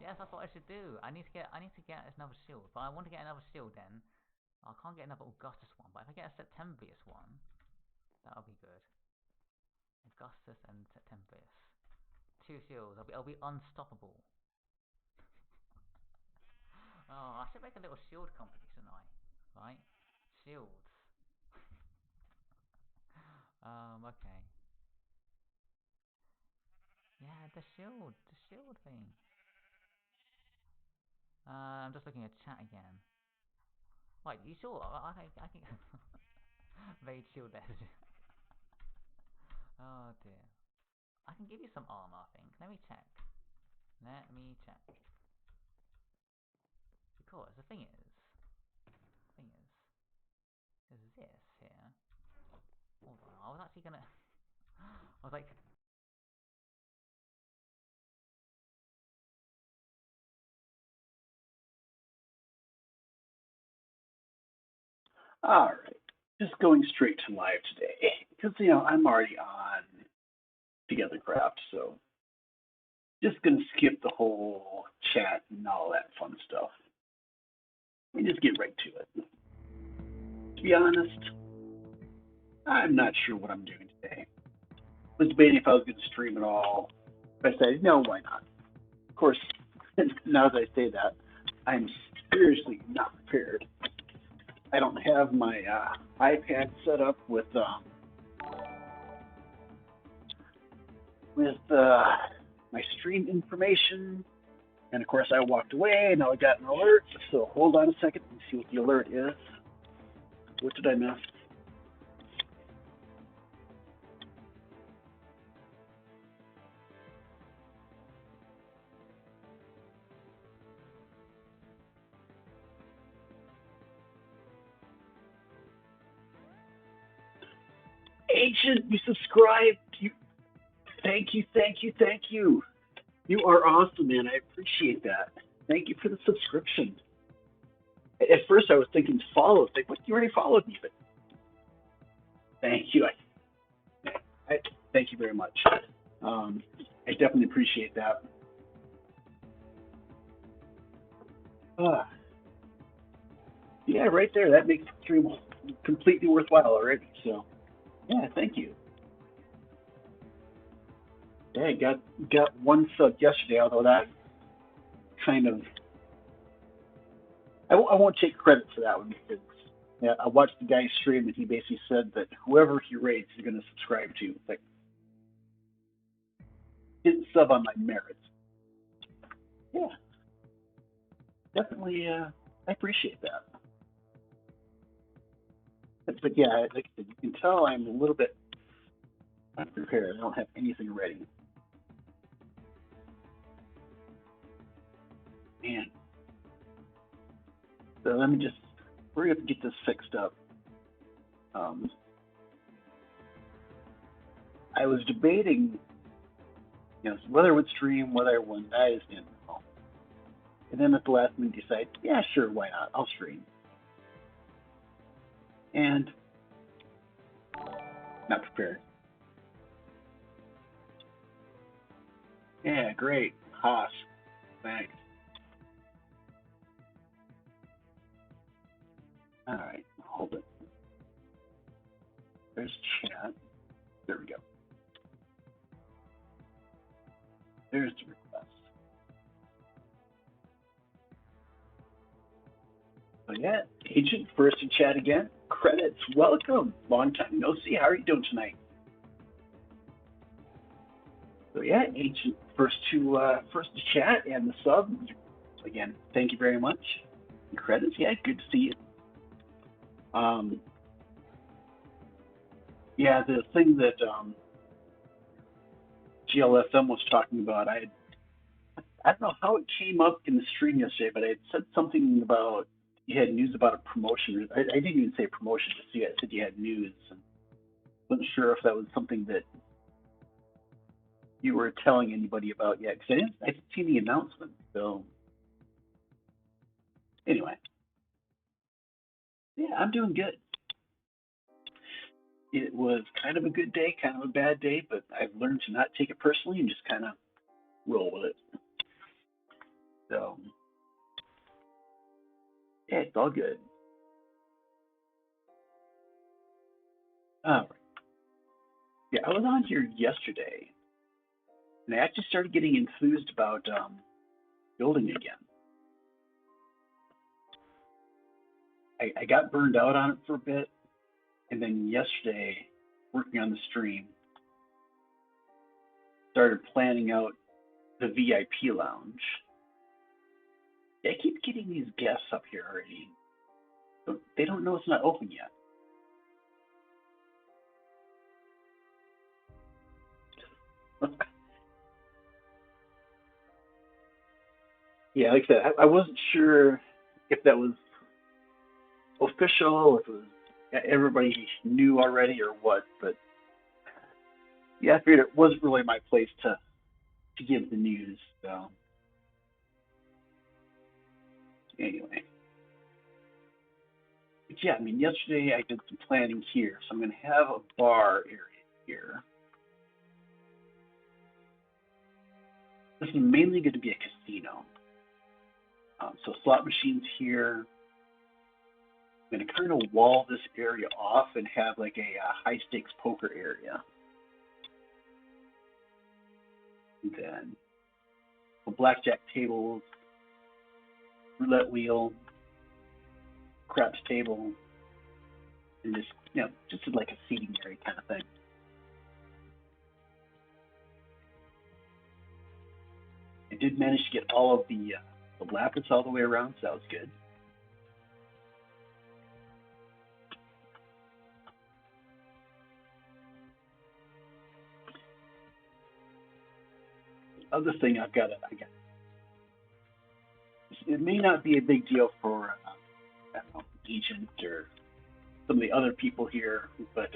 Yes, that's what I should do. I need to get another shield, but I want to get another shield then. I can't get another Augustus one, but if I get a Septembrius one, that'll be good. Augustus and Septembrius. 2 shields. I'll be unstoppable. Oh, I should make a little shield company, shouldn't I? Right? Shields. Okay. Yeah, the shield thing. I'm just looking at chat again. Right, you sure? I can raid shield edge. Oh dear. I can give you some armor, I think. Let me check. Because the thing is this here. Hold on, I was actually gonna. I was like, All right, just going straight to live today because I'm already on Together Craft, so just gonna skip the whole chat and all that fun stuff and just get right to it. To be honest, I'm not sure what I'm doing today. I was debating if I was going to stream at all. But I said, no, why not? Of course, now that I say that, I'm seriously not prepared. I don't have my iPad set up with my stream information. And of course, I walked away. Now I got an alert. So hold on a second and see what the alert is. What did I miss? Ancient, you subscribed. Thank you. You are awesome, man. I appreciate that. Thank you for the subscription. At first, I was thinking follow. It's like, what? You already followed me, but thank you. Thank you very much. I definitely appreciate that. Yeah, right there. That makes the stream completely worthwhile already. So, yeah, thank you. Yeah, I got one sub yesterday, although that kind of I won't take credit for that one because yeah, I watched the guy stream and he basically said that whoever he rates he's going to subscribe to. Like, didn't sub on my merits. Yeah, definitely. I appreciate that. But yeah, like you can tell I'm a little bit unprepared. I don't have anything ready. Man. So let me just, we're going to get this fixed up. I was debating, whether I would stream, whether I wouldn't. I just didn't know. And then at the last minute, decide, yeah, sure, why not? I'll stream. And not prepared. Yeah, great. Haas. Thanks. All right, hold it. There's chat. There we go. There's the request. So yeah, Agent, first in chat again. Credits, welcome. Long time no see. How are you doing tonight? So yeah, Agent, first to chat and the sub. Again, thank you very much. And credits, yeah, good to see you. Yeah, the thing that GLFM was talking about, I don't know how it came up in the stream yesterday, but I had said something about you had news about a promotion. I didn't even say promotion, just I said you had news. And wasn't sure if that was something that you were telling anybody about yet, because I didn't see the announcement. So anyway, yeah, I'm doing good. It was kind of a good day, kind of a bad day, but I've learned to not take it personally and just kind of roll with it. Yeah, it's all good. All right. Yeah, I was on here yesterday, and I actually started getting enthused about building again. I got burned out on it for a bit, and then yesterday, working on the stream, started planning out the VIP lounge. I keep getting these guests up here already. But they don't know it's not open yet. Yeah, like I said, I wasn't sure if that was official, if it was everybody knew already or what, but yeah, I figured it wasn't really my place to give the news. So anyway, but yeah, I mean, yesterday I did some planning here, so I'm going to have a bar area here. This is mainly going to be a casino. So slot machines here. I'm going to kind of wall this area off and have like a high stakes poker area. And then blackjack tables, roulette wheel, craps table, and just like a seating area kind of thing. I did manage to get all of the lapis all the way around, so that was good. Other thing I got, it may not be a big deal for I don't know, Agent or some of the other people here, but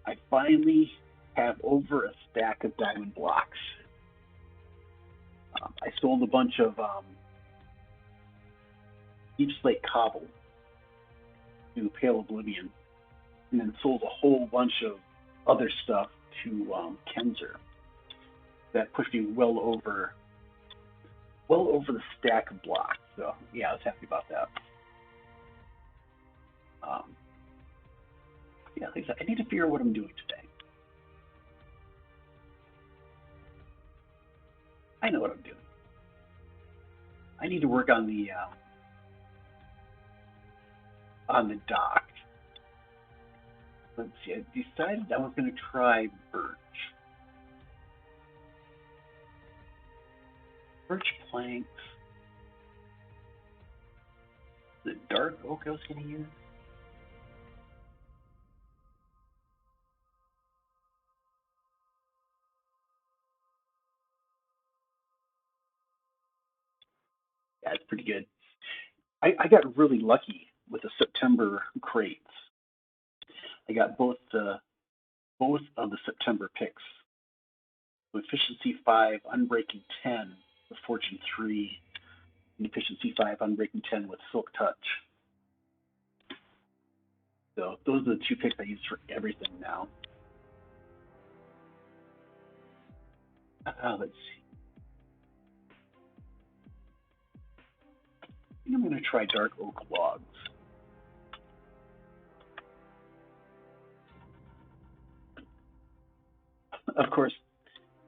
I finally have over a stack of diamond blocks. I sold a bunch of Deep Slate Cobble to Pale Oblivion, and then sold a whole bunch of other stuff to Kenzer. That pushed me well over the stack of blocks. So yeah, I was happy about that. Yeah, like I said, I need to figure out what I'm doing today. I know what I'm doing. I need to work on the dock. Let's see. I decided I was going to try birch. Birch planks. The dark oak I was going to use. Yeah, it's pretty good. I got really lucky with the September crates. I got both of the September picks. Efficiency 5, Unbreaking 10 with Fortune 3, and Efficiency 5, Unbreaking 10 with Silk Touch. So those are the two picks I use for everything now. Let's see. I think I'm going to try Dark Oak Logs. Of course,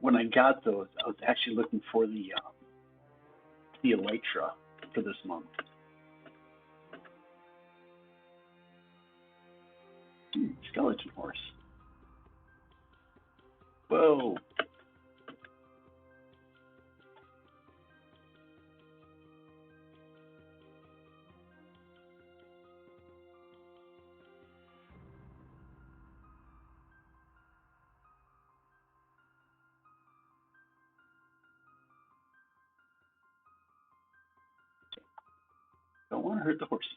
when I got those, I was actually looking for the Elytra for this month. Skeleton horse. Whoa. Don't want to hurt the horses.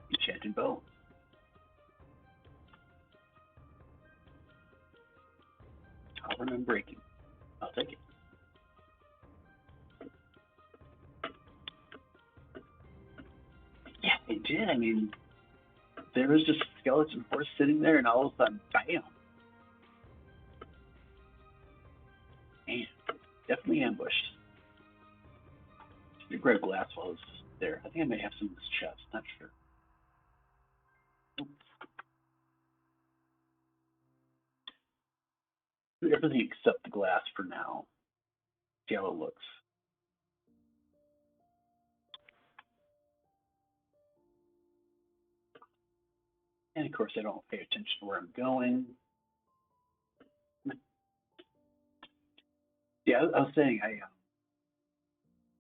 Enchanted bow. Tower and breaking. I'll take it. Yeah, it did. I mean, there was just a skeleton horse sitting there, and all of a sudden, bam. Man. Definitely ambushed. Should grab glass while I was there. I think I may have some in this chest. Not sure. Do everything except the glass for now. See how it looks. And of course, I don't pay attention to where I'm going. Yeah, I was saying I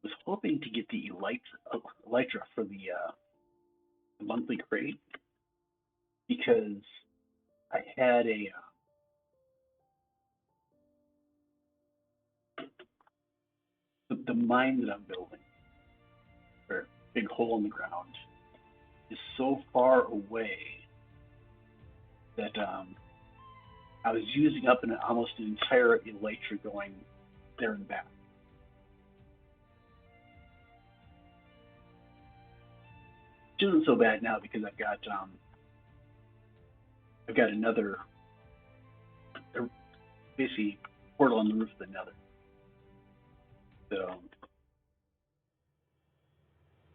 was hoping to get the elytra for the monthly crate because I had the mine that I'm building, or big hole in the ground, is so far away that I was using up almost an entire elytra going there and back. Which isn't so bad now because I've got another, basically portal on the roof of the nether. So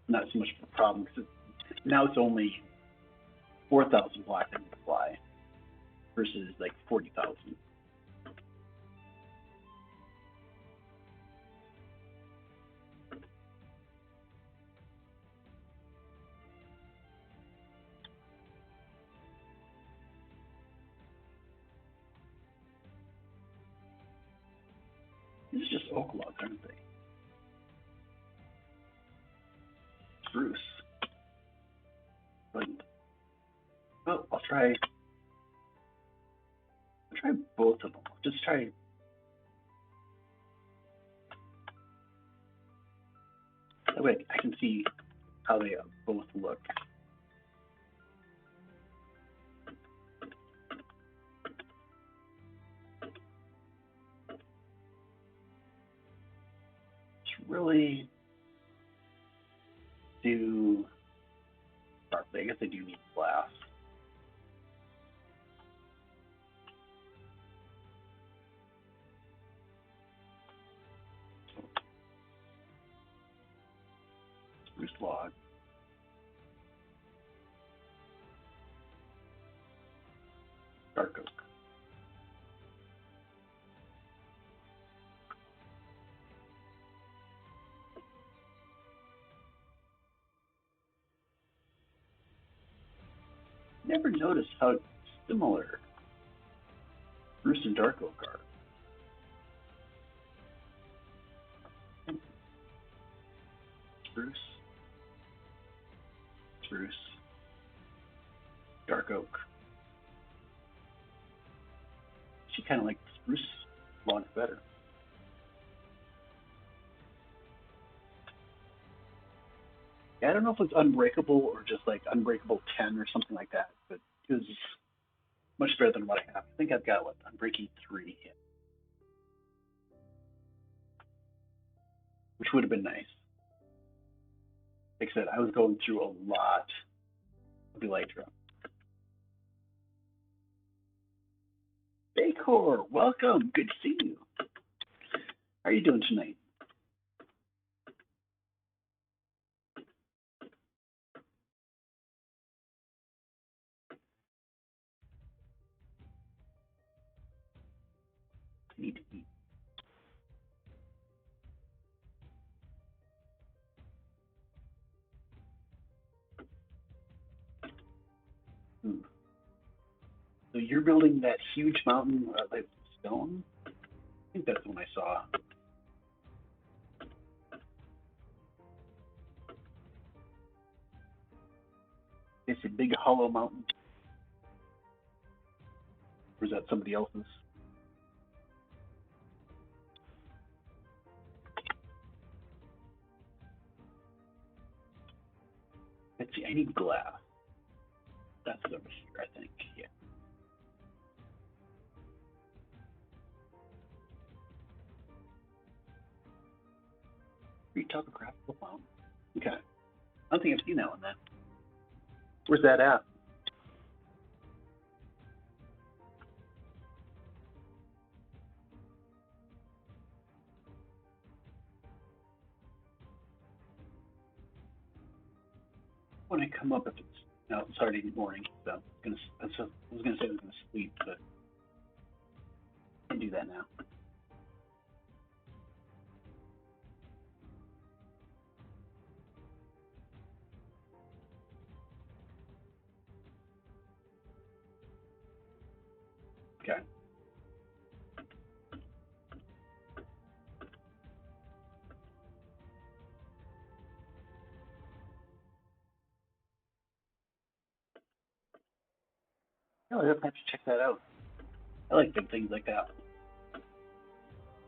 not so much of a problem because now it's only 4,000 blocks I can fly versus like 40,000. These are just oak logs, aren't they? Spruce. But, well, I'll try both of them. Just try. That way I can see how they both look. Just really do. I guess I do need glass. Spruce log. Dark oak. Never noticed how similar spruce and dark oak are. Spruce, spruce, dark oak. She kind of like the spruce logs better. Yeah, I don't know if it's unbreakable or just like unbreakable 10 or something like that, but it was much better than what I have. I think I've got what, unbreaking 3, which would have been nice. Like I said, I was going through a lot of elytra. Bakor, welcome. Good to see you. How are you doing tonight? I need to eat. So you're building that huge mountain like stone? I think that's the one I saw. It's a big hollow mountain. Or is that somebody else's? Let's see, I need glass. That's over here, I think. Yeah. Topographical mountain. Okay. I don't think I've seen that one then. Where's that at? when I come up if it's it's already morning. So I was gonna say I was gonna sleep, but I can do that now. Okay. Oh, I'll definitely have to check that out. I like big things like that.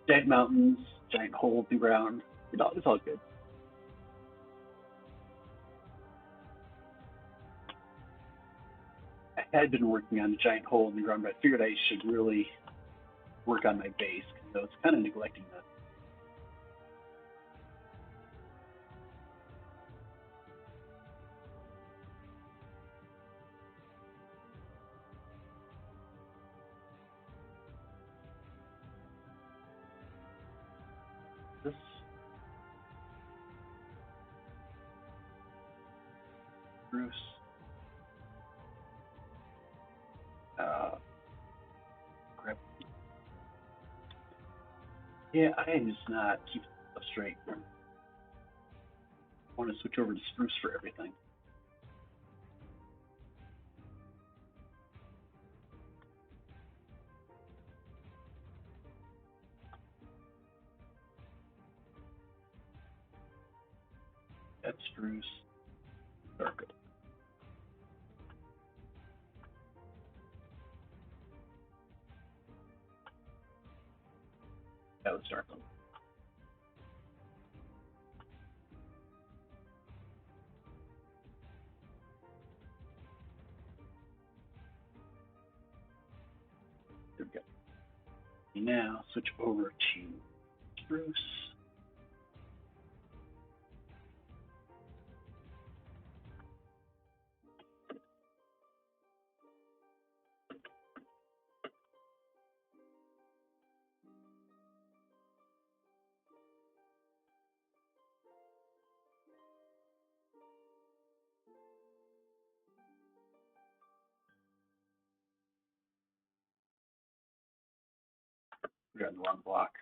Giant mountains, giant holes in the ground. It's all good. I had been working on a giant hole in the ground, but I figured I should really work on my base because I was kind of neglecting that. This Bruce. Grab. Yeah, I am just not keeping stuff straight. I want to switch over to spruce for everything. That's spruce. Dark. That was dark. There we go. Now switch over to spruce. We're on the wrong block.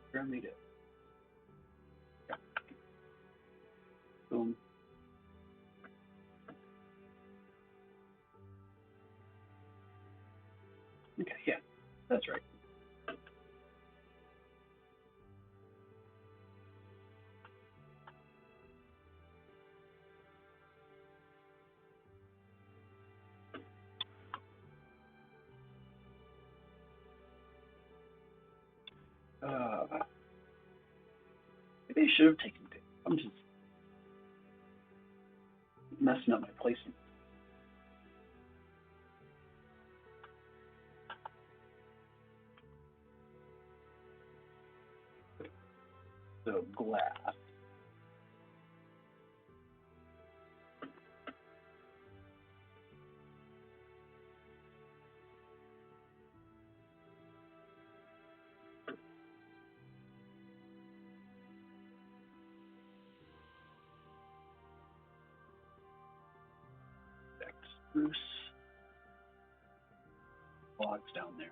Apparently did. Yeah. Boom. Okay, yeah, that's right. Maybe I should have taken it. I'm just messing up my placement. So glass. Spruce. Logs down there.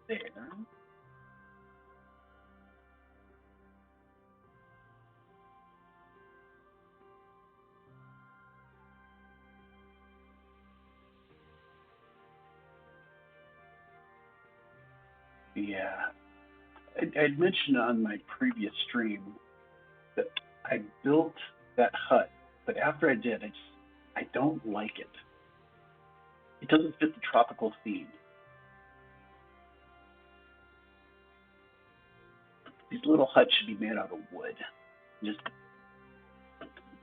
There. Yeah. I'd mentioned on my previous stream that I built that hut, but after I did, I don't like it. It doesn't fit the tropical theme. These little huts should be made out of wood. Just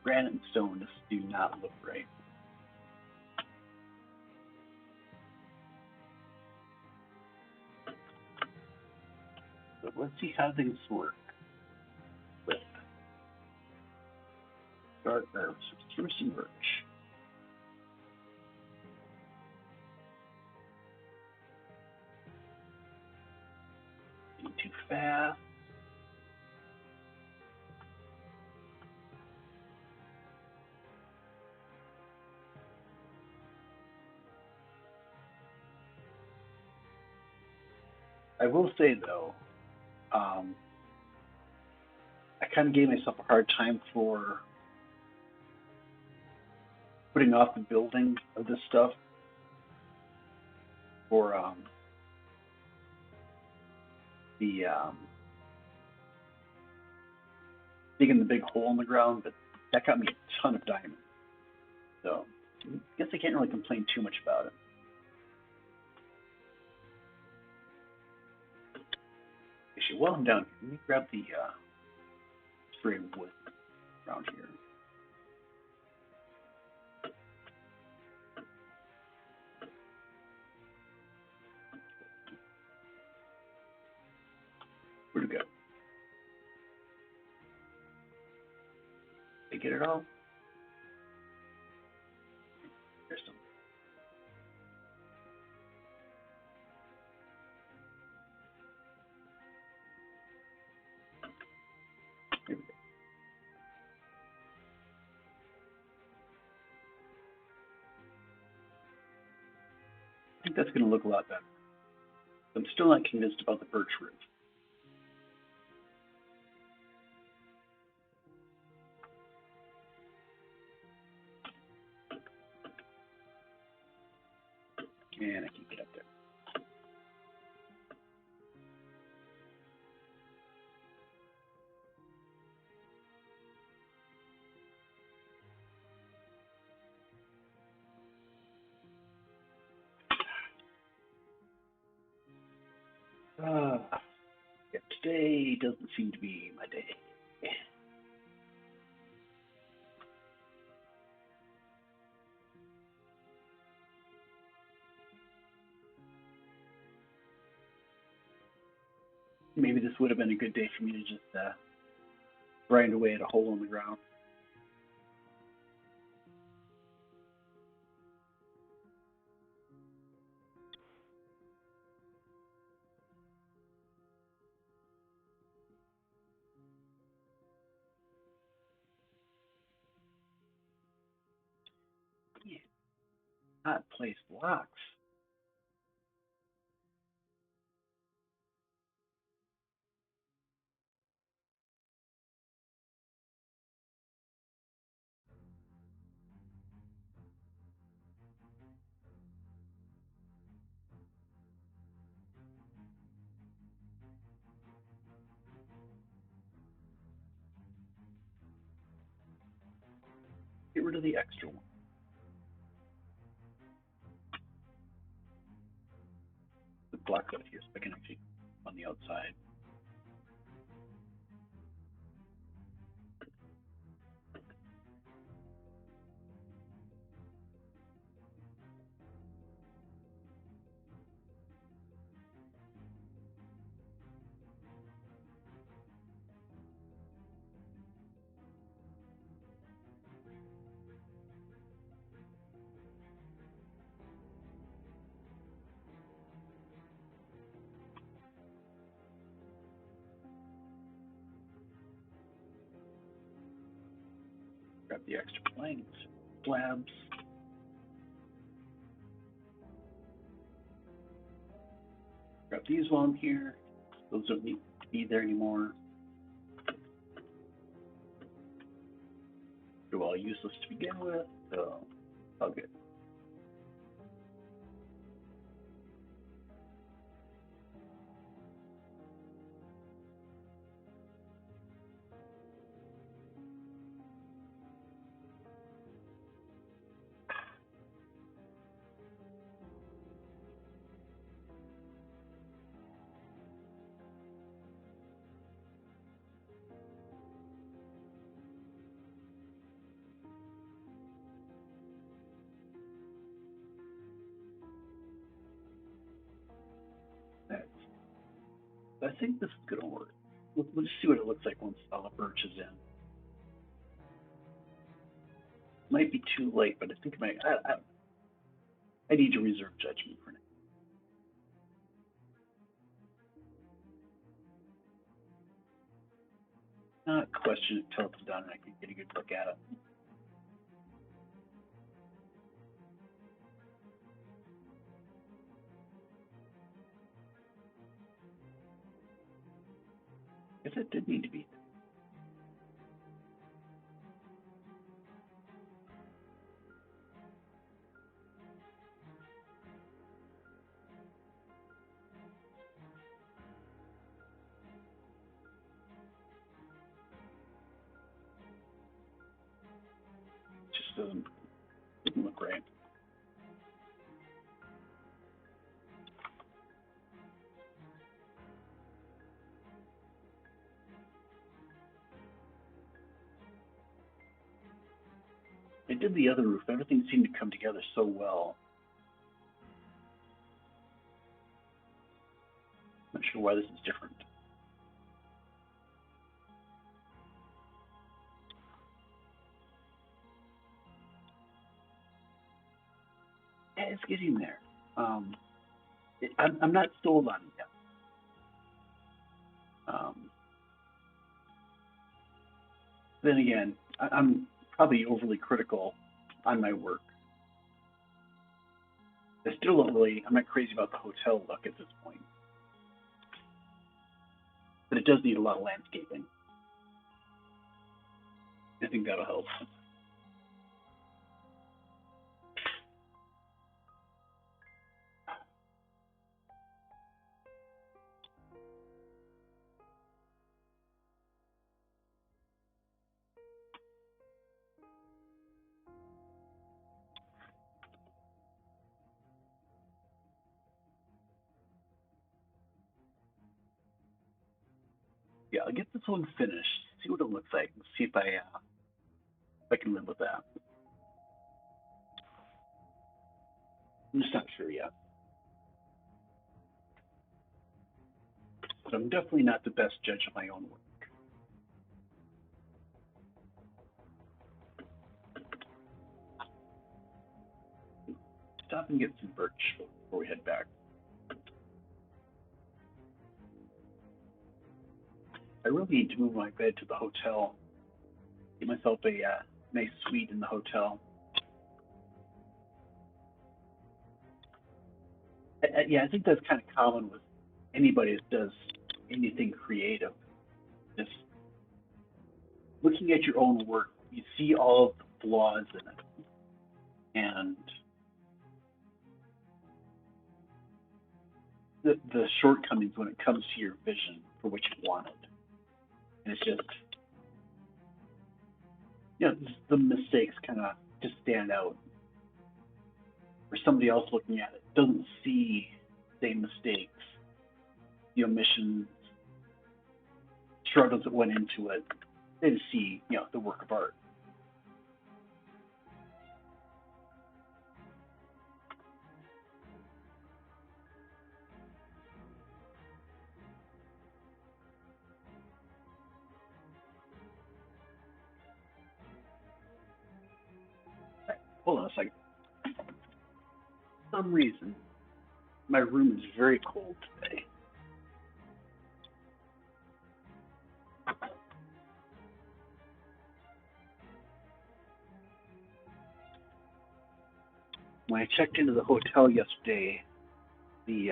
granite and stone just do not look right. let's see how things work with dark herbs, spruce and birch. Too fast. I will say though, I kind of gave myself a hard time for putting off the building of this stuff for the digging the big hole in the ground, but that got me a ton of diamonds. So I guess I can't really complain too much about it. Actually, while I'm down here, let me grab the spray of wood around here. Where'd it go? Did I get it all? There's some. Here we go. I think that's going to look a lot better. I'm still not convinced about the birch roof. And I can get up there. Yeah, today doesn't seem to be my day. Maybe this would have been a good day for me to just grind away at a hole in the ground. Yeah. Not place blocks. Get rid of the extra one. The block out here so I can actually on the outside. Grab the extra planks, slabs. Grab these while I'm here. Those don't need to be there anymore. They're all useless to begin with, so all good. I think this is gonna work. We'll just see what it looks like once all the birch is in. Might be too late, but I think I need to reserve judgment for now. Not question it till it's done and I can get a good look at it. Guess it did need to be. Just doesn't look right. I did the other roof. Everything seemed to come together so well. Not sure why this is different. Yeah, it's getting there. I'm not sold on it yet. Then again, I'm probably overly critical on my work. I still don't really, I'm not crazy about the hotel look at this point. But it does need a lot of landscaping. I think that'll help. Yeah, I'll get this one finished, see what it looks like, and see if I can live with that. I'm just not sure yet. But I'm definitely not the best judge of my own work. Stop and get some birch before we head back. I really need to move my bed to the hotel. Get myself a nice suite in the hotel. Yeah, I think that's kind of common with anybody that does anything creative. Just looking at your own work, you see all of the flaws in it, and the shortcomings when it comes to your vision for what you wanted. And it's just, the mistakes kind of just stand out. Or somebody else looking at it doesn't see the same mistakes, the omissions, struggles that went into it. They just see, the work of art. Right, hold on a second. For some reason, my room is very cold today. When I checked into the hotel yesterday, the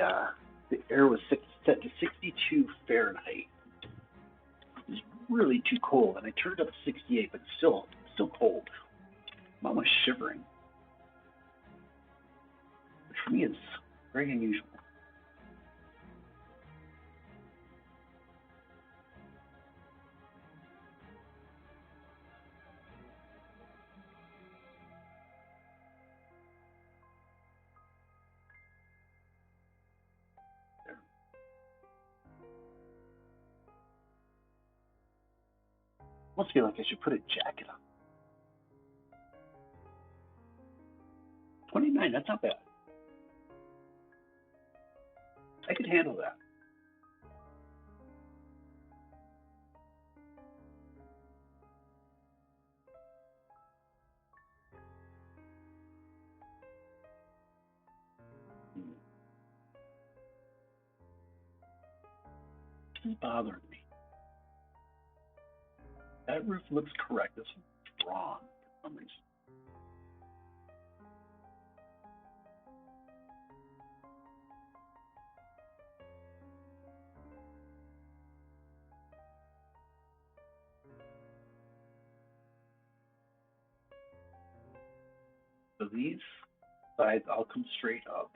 air was set to 62 Fahrenheit. It was really too cold, and I turned it up to 68, but still cold. I'm almost shivering, which for me is very unusual. Almost feel like I should put a jacket on. 29, that's not bad. I could handle that. is bothering me. That roof looks correct. This one's wrong for some reason. So these sides all come straight up.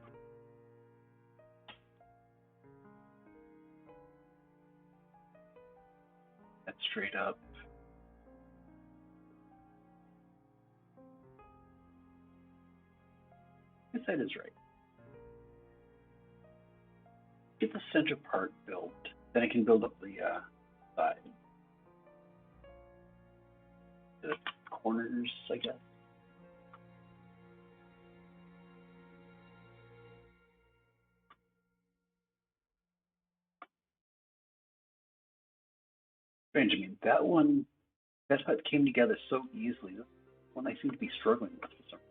That's straight up. This side is right. Get the center part built. Then I can build up the side. The corners, I guess. Strange. I mean, that hut came together so easily. This one I seem to be struggling with for some reason.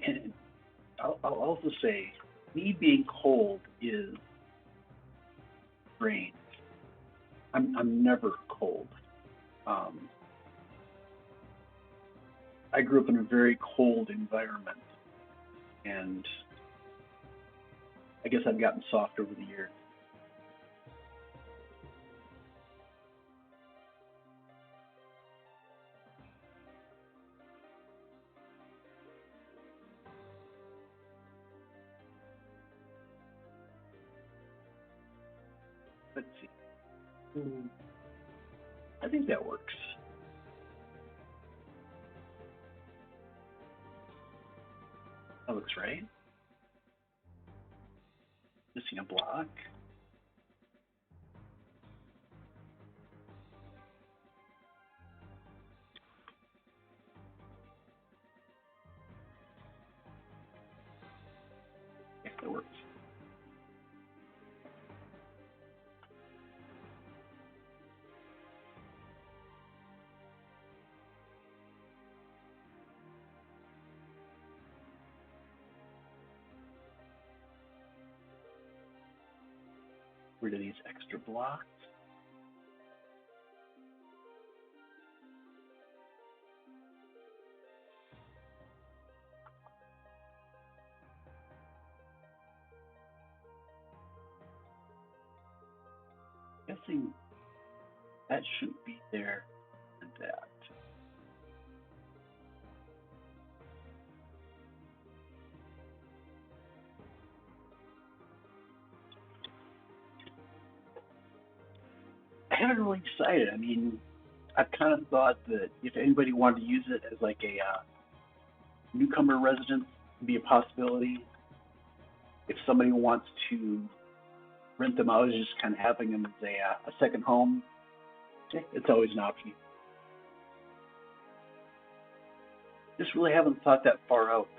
And I'll also say, me being cold is strange. I'm never cold. I grew up in a very cold environment, and I guess I've gotten soft over the years. Let's see. I think that works. That looks right. Missing a block. Yeah, that works. Rid of these extra blocks. Guessing that shouldn't be there and that. I haven't really decided. I mean, I've kind of thought that if anybody wanted to use it as like a newcomer residence, it'd be a possibility. If somebody wants to rent them out as just kind of having them as a second home, it's always an option. Just really haven't thought that far out.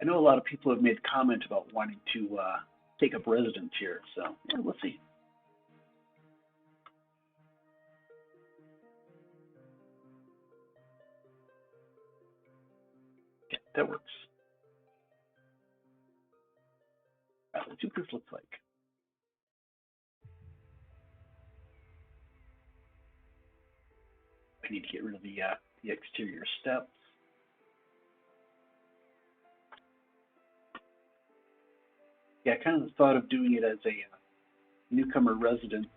I know a lot of people have made comment about wanting to take up residence here, so yeah, we'll see. Okay, that works. Let's see what this looks like. I need to get rid of the exterior steps. Yeah, I kind of thought of doing it as a newcomer residence.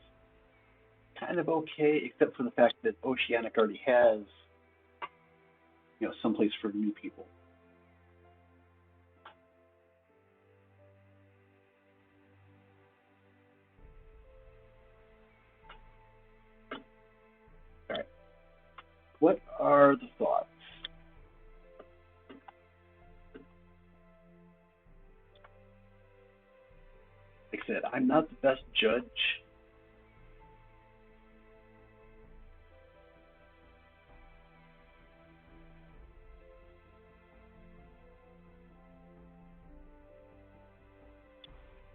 Kind of okay, except for the fact that Oceanic already has, someplace for new people. All right. What are the thoughts? said, I'm not the best judge.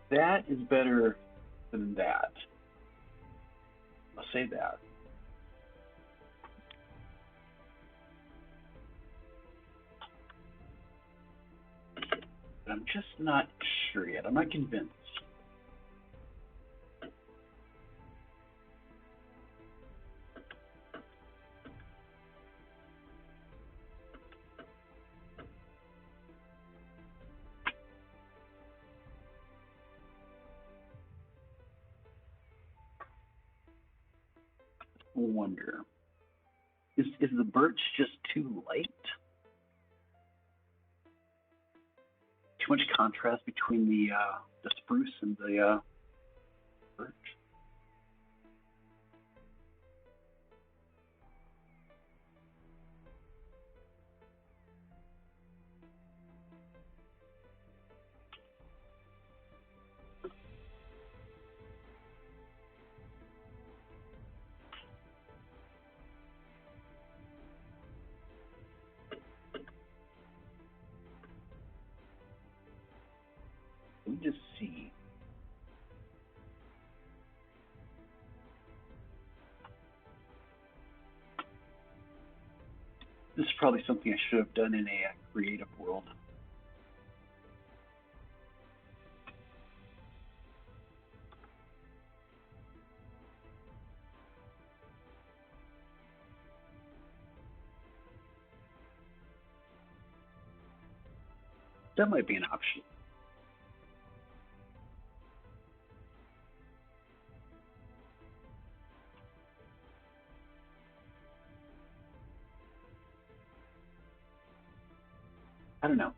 That is better than that. I'll say that. But I'm just not sure yet. I'm not convinced. I wonder. Is the birch just too light? Too much contrast between the spruce and the birch? Let me just see. This is probably something I should have done in a creative world. That might be an option. I don't know.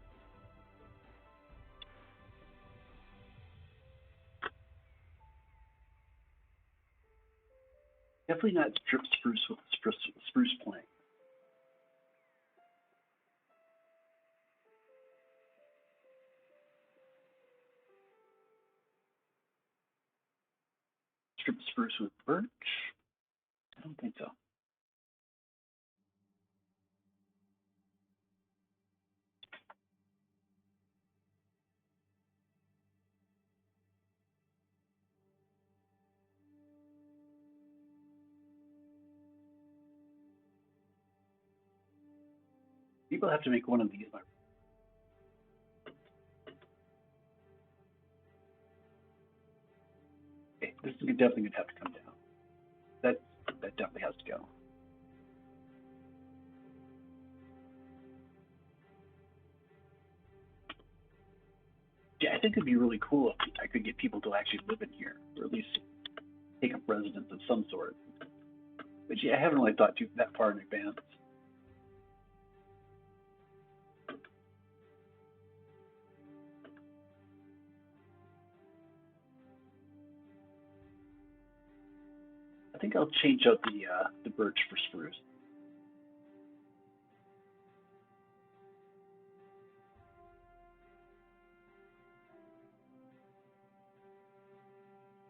Definitely not strip spruce with spruce plank. Strip spruce with birch? I don't think so. People have to make one of these. Okay, this is definitely going to have to come down. That definitely has to go. Yeah, I think it'd be really cool if I could get people to actually live in here, or at least take up residence of some sort. But yeah, I haven't really thought too that far in advance. I think I'll change out the birch for spruce.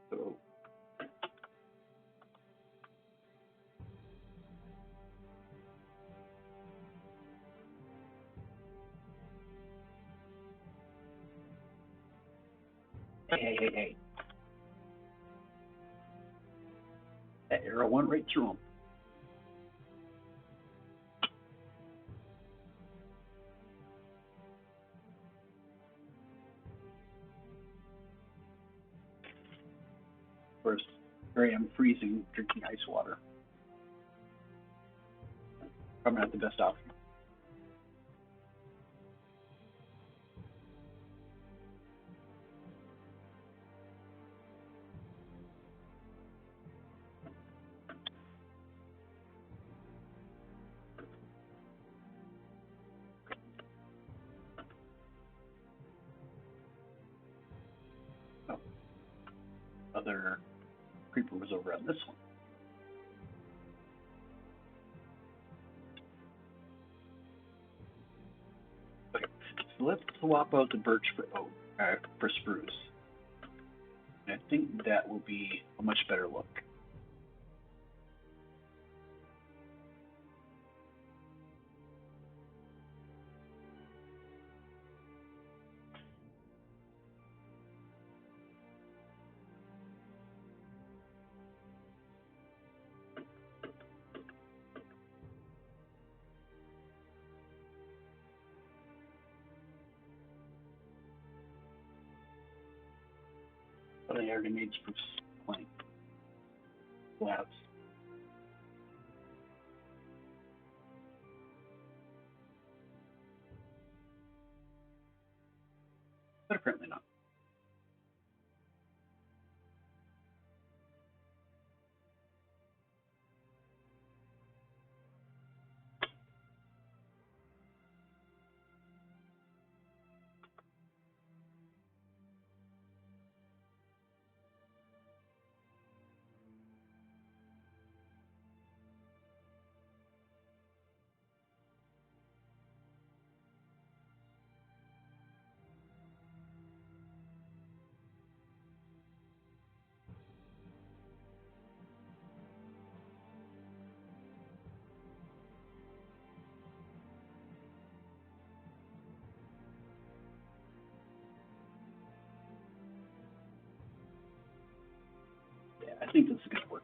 So hey. That arrow went right through him. First, here I am freezing, drinking ice water. Probably not the best option. Oh, other creeper was over on this one. Okay, so let's swap out the birch for oak, for spruce. I think that will be a much better look. But I already made spruce plank slabs. But apparently not. Yeah, I think this is going to work.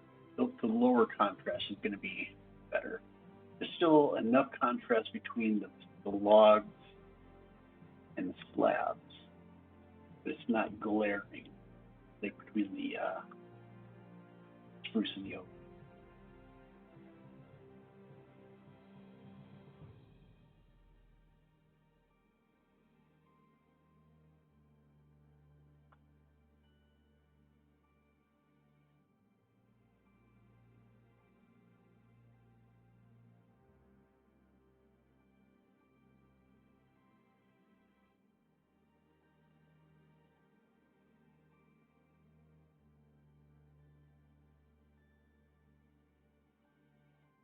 The lower contrast is going to be better. There's still enough contrast between the logs and the slabs, but it's not glaring like between the spruce and the oak.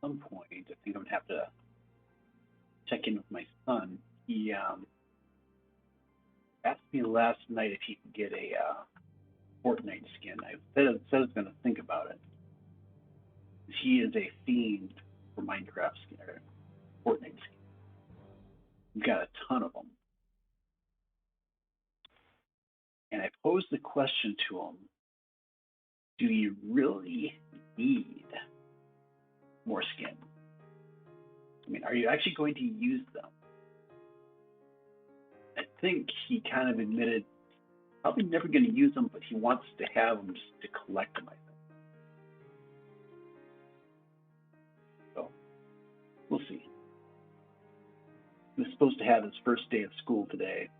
At some point, I think I'm going to have to check in with my son. He asked me last night if he could get a Fortnite skin. I said I was going to think about it. He is a fiend for Minecraft skin, or Fortnite skin. He's got a ton of them. And I posed the question to him, do you really need more skin? I mean, are you actually going to use them? I think he kind of admitted probably never going to use them, but he wants to have them just to collect them, I think. So, we'll see. He was supposed to have his first day of school today,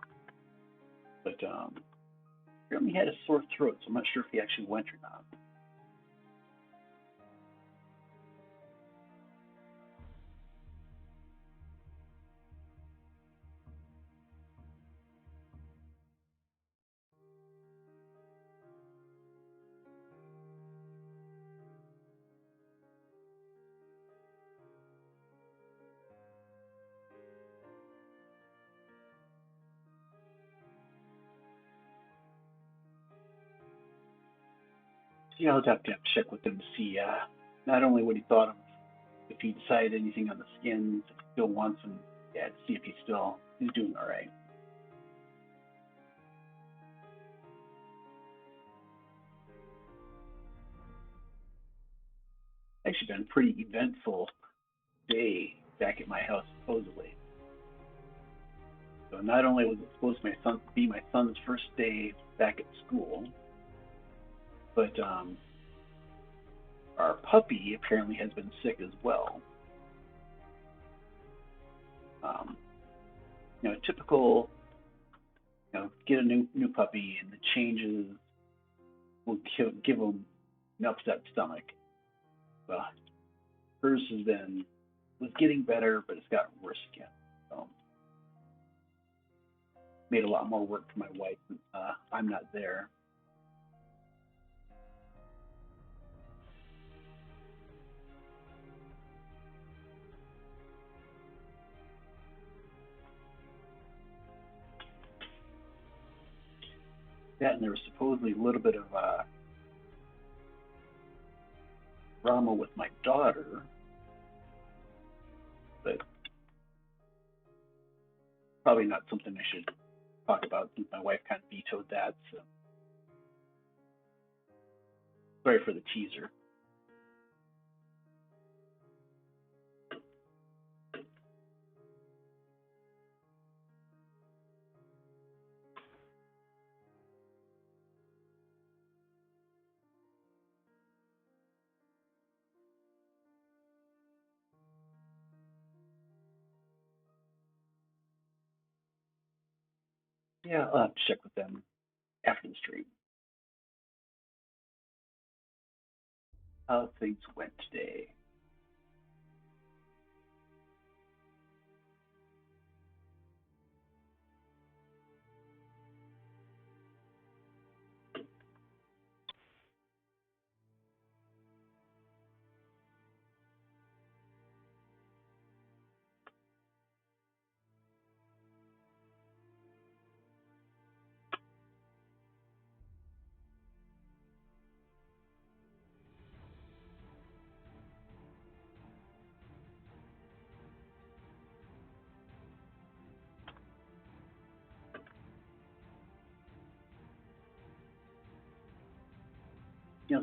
but apparently he had a sore throat, so I'm not sure if he actually went or not. Yeah, I'll have to check with him to see not only what he thought of, if he decided anything on the skins, if he still wants them, yeah, to see if he's doing all right. Actually, been a pretty eventful day back at my house, supposedly. So not only was it supposed to be my son's first day back at school, but our puppy apparently has been sick as well. Um, typical, get a new puppy and the changes will give them an upset stomach. Well, hers was getting better, but it's gotten worse again. So made a lot more work for my wife. I'm not there. That, and there was supposedly a little bit of drama with my daughter, but probably not something I should talk about since my wife kind of vetoed that. So sorry for the teaser. Yeah, I'll have to check with them after the stream. How things went today.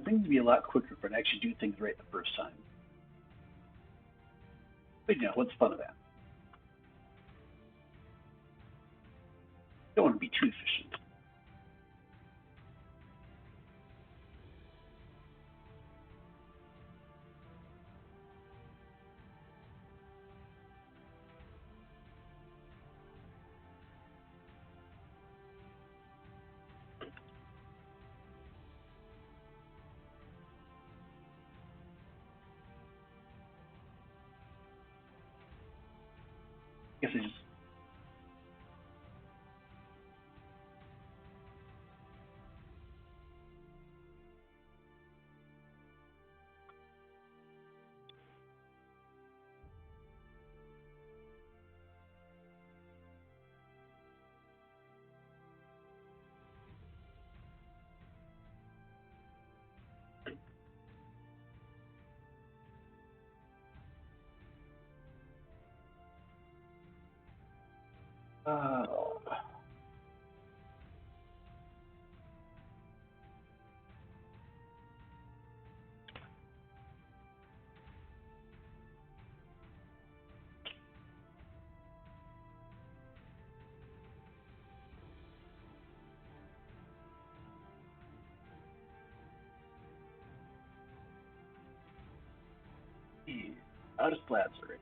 Things would be a lot quicker if I actually do things right the first time. But what's the fun of that? Don't want to be too efficient. I guess I just uh, out of slabs already.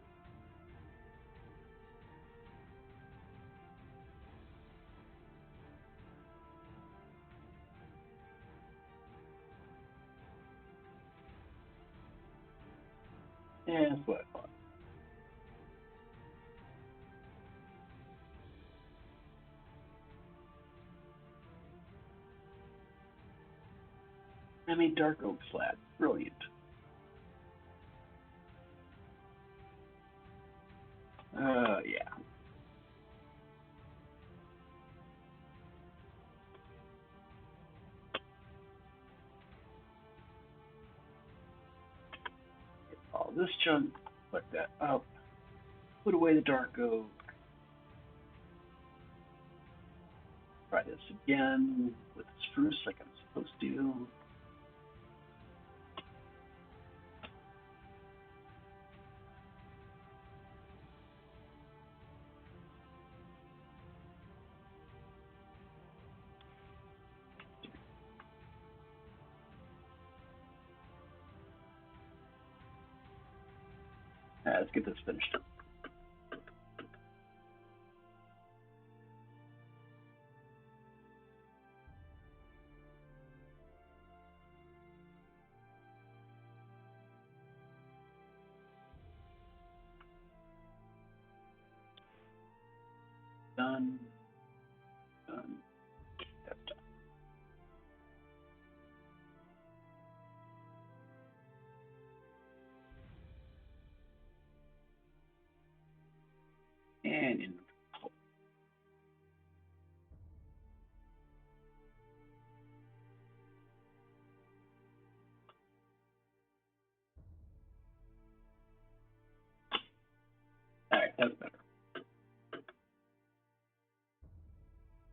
Yeah, that's what I thought. I made dark oak slab. Brilliant. Yeah. Get all this chunk, put that up, put away the dark oak. Try this again with the spruce like I'm supposed to. Let's get this finished up. Done. Done. That's done. And in That's better.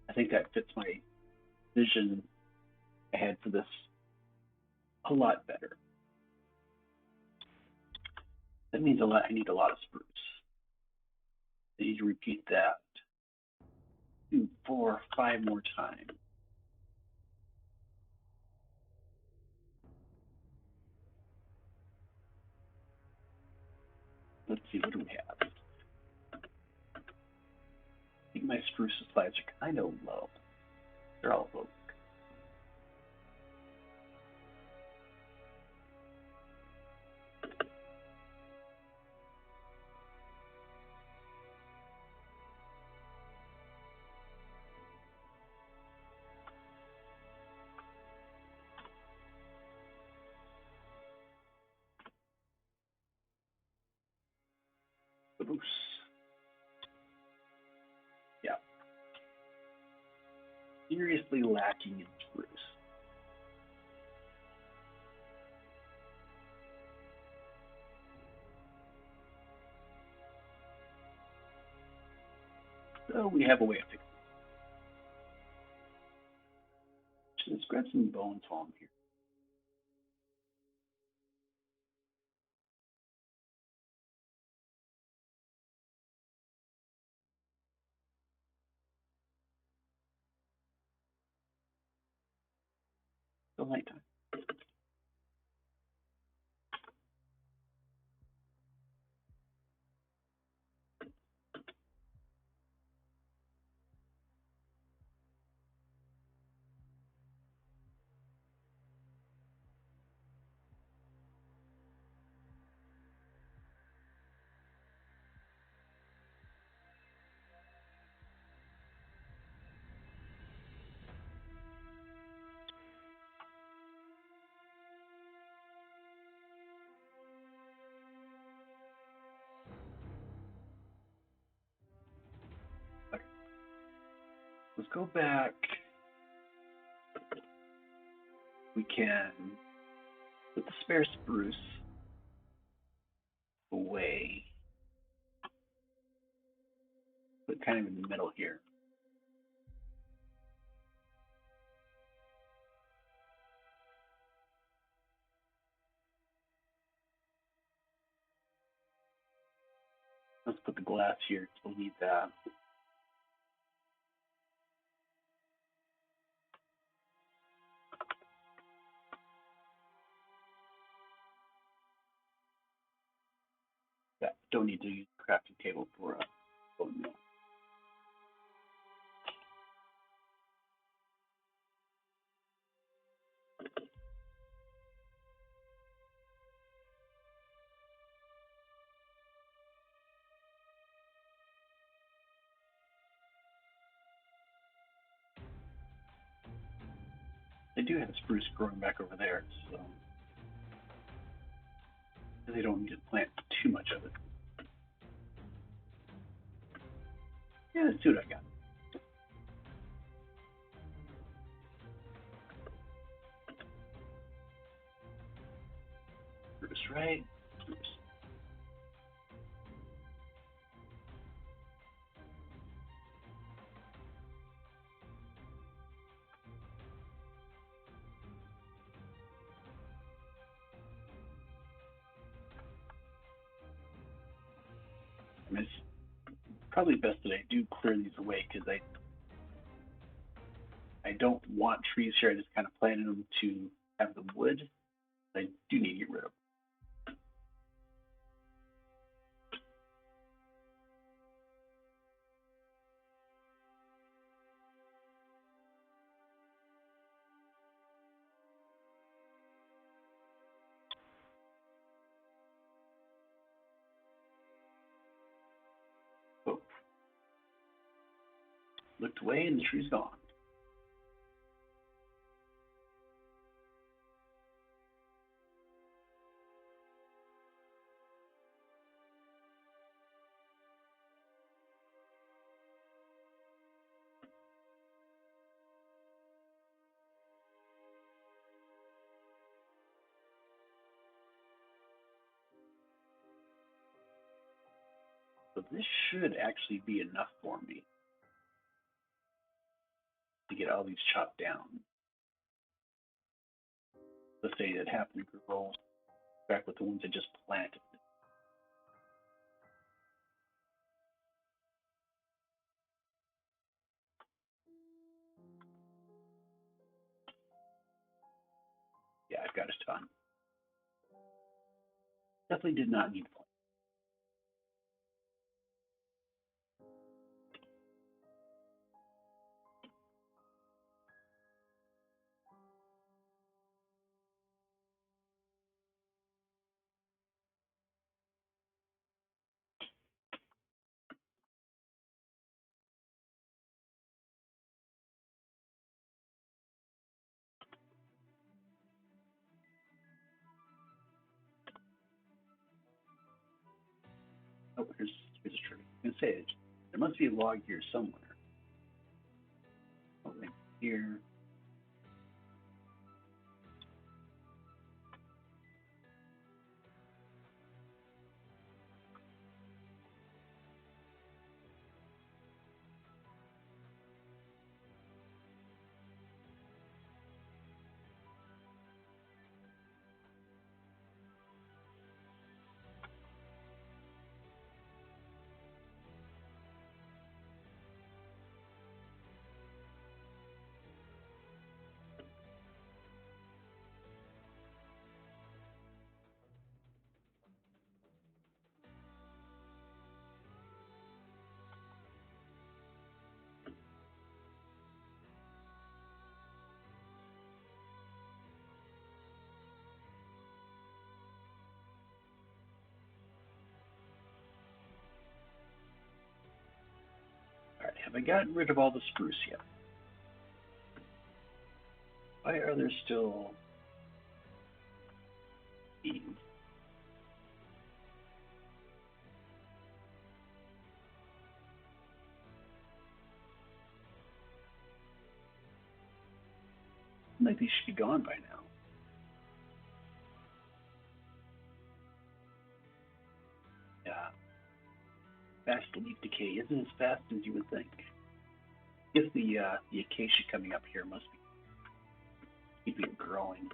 I think that fits my vision ahead for this a lot better. That means I need a lot of spruce. I need to repeat that 2, 4, 5 more times. Let's see, what do we have? I think my spruce supplies are kind of low. They're all low. Spruce. Yeah. Seriously lacking in spruce. So we have a way of fixing it. Let's grab some bones while I'm here. Till nighttime. Okay. Let's go back. We can put the spare spruce away. Put kind of in the middle here. Let's put the glass here. We'll need that. Don't need to use a crafting table for a bone meal. They do have spruce growing back over there, so they don't need to plant too much of it. Yeah, let's see what I got. Spruce, right? Spruce. I mean, it's probably best that I do clear these away because I don't want trees here. I just kind of planted them to have the wood. I do need to get rid of them. Oh. Looked away and the tree's gone. So this should actually be enough for me to get all these chopped down. Let's say that happen to grow back with the ones I just planted. Yeah, I've got a ton. Definitely did not need one. Oh, here's a tree. I was gonna say there must be a log here somewhere. Oh, right here. All right, have I gotten rid of all the spruce yet? Why are there still leaves? Like these should be gone by now. Yeah. Fast leaf decay isn't as fast as you would think. I guess the acacia coming up here must be keeping it growing.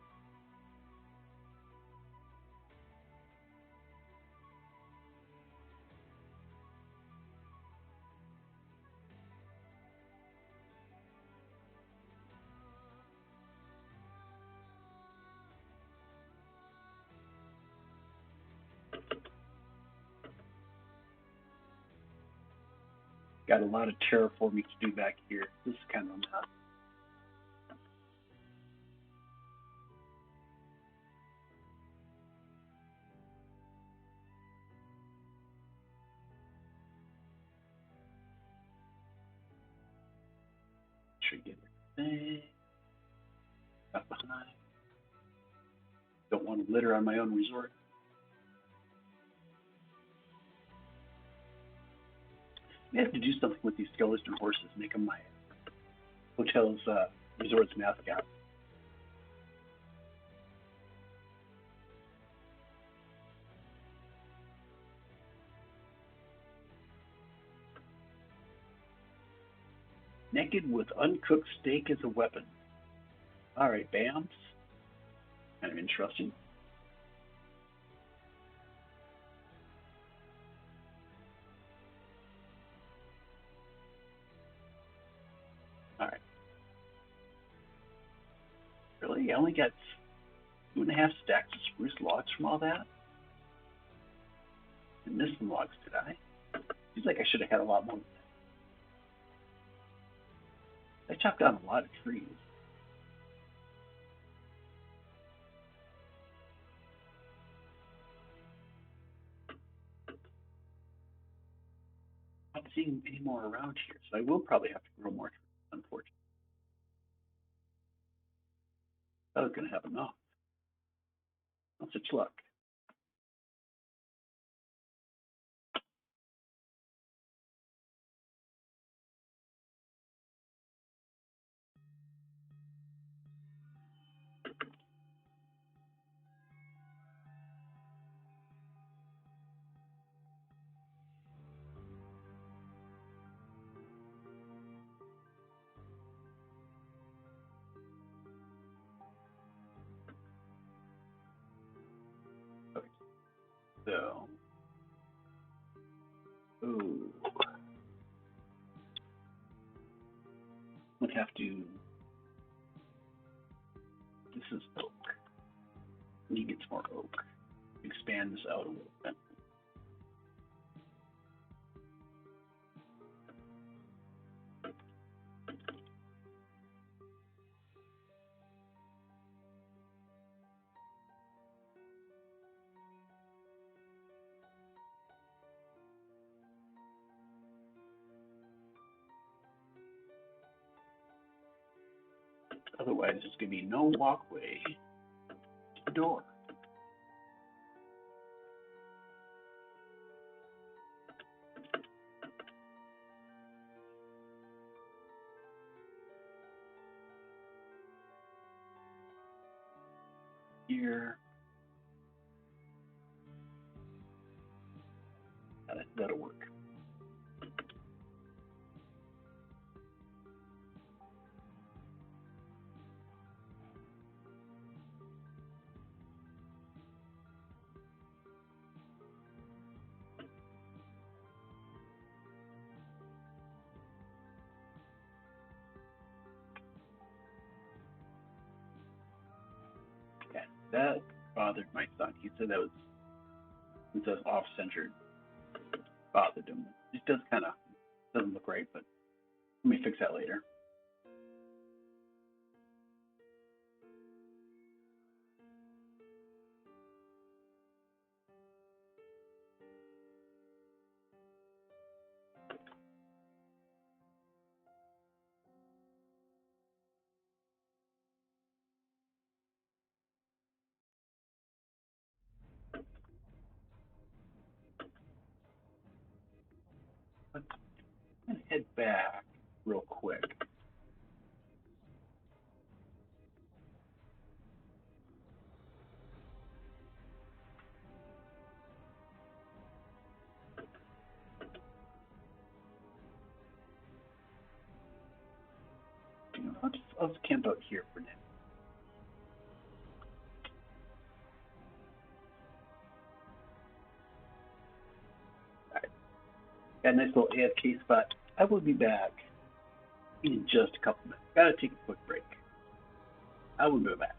Got a lot of terraforming to do back here. This is kind of a mess. Sure, get everything up behind. Don't want to litter on my own resort. I have to do something with these skeleton horses, make them my hotel's resort's mascot. Naked with uncooked steak as a weapon. All right, Bams. Kind of interesting. All right. Really? I only got 2.5 stacks of spruce logs from all that? Didn't miss some logs, did I? Seems like I should have had a lot more. I chopped down a lot of trees. I'm not seeing any more around here, so I will probably have to grow more trees, unfortunately. I was going to have enough. Not such luck. would have to. This is oak. We need to get some more oak. Expand this out a little bit. Otherwise, there's going to be no walkway to the door. Here. That'll work. Okay, that bothered my son. He said that was off-centered. Bothered him. It does kind of doesn't look right, but let me fix that later. Let's head back real quick. I'll just camp out here for now. Alright. Got a nice little AFK spot. I will be back in just a couple minutes. Gotta take a quick break. I will be back.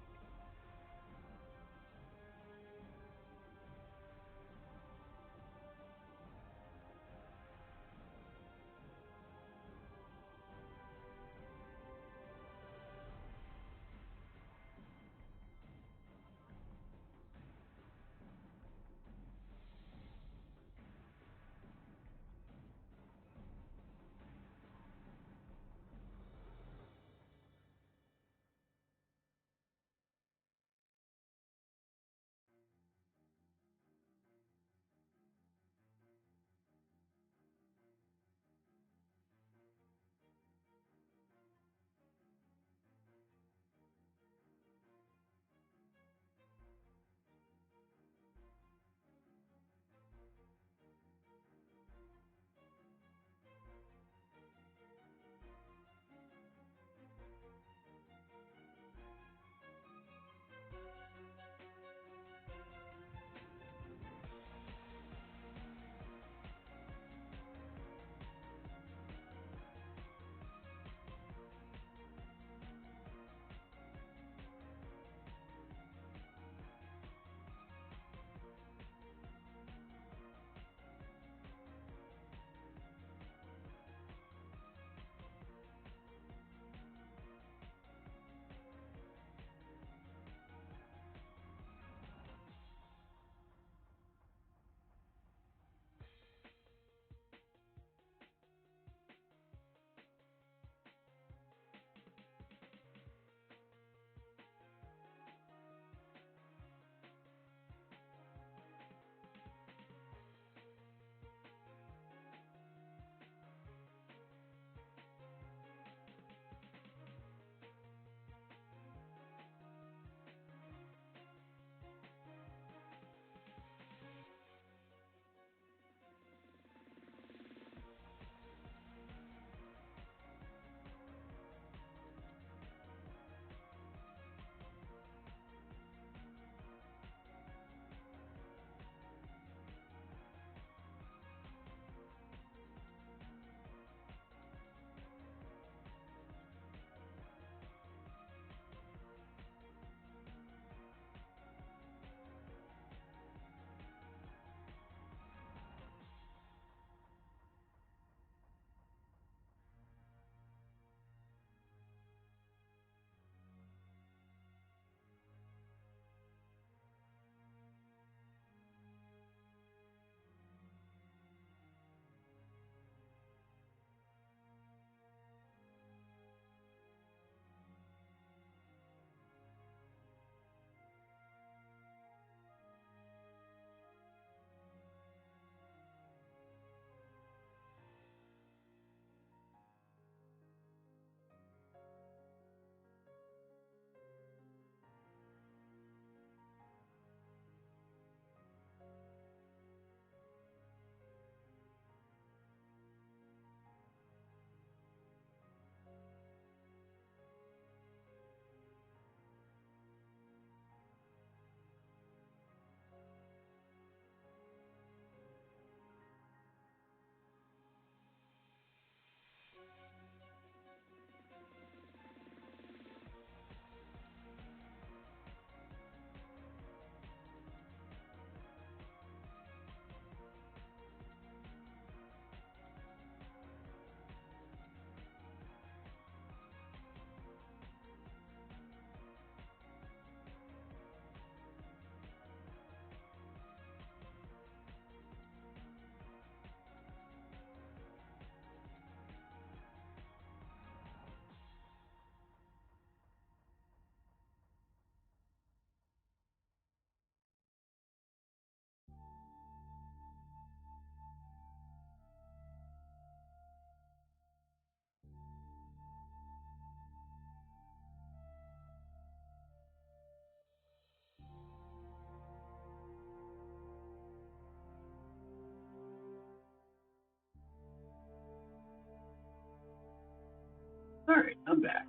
Alright, I'm back.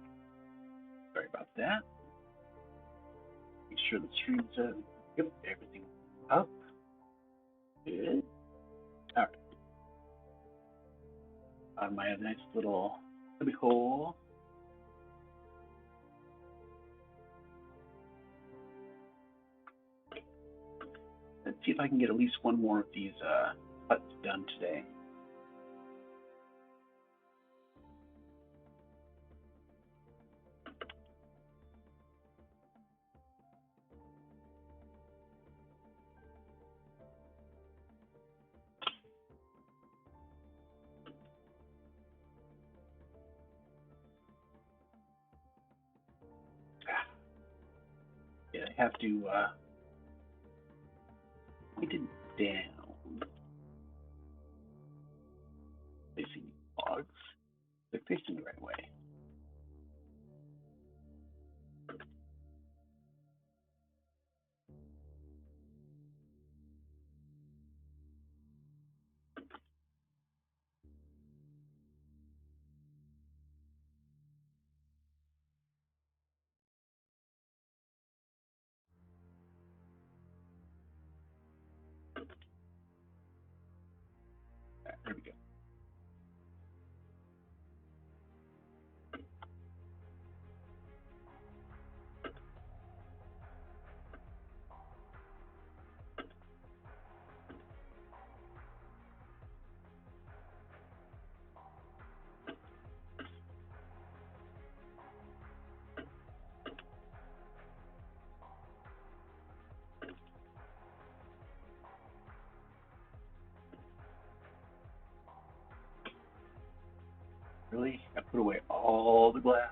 Sorry about that. Make sure the stream's yep, everything up. Good. Alright. On my nice little cubby hole. Let's see if I can get at least one more of these huts done today. Yeah, I have to point it down. Facing logs. They're facing the right way. Right, there we go. Really? I put away all the glass.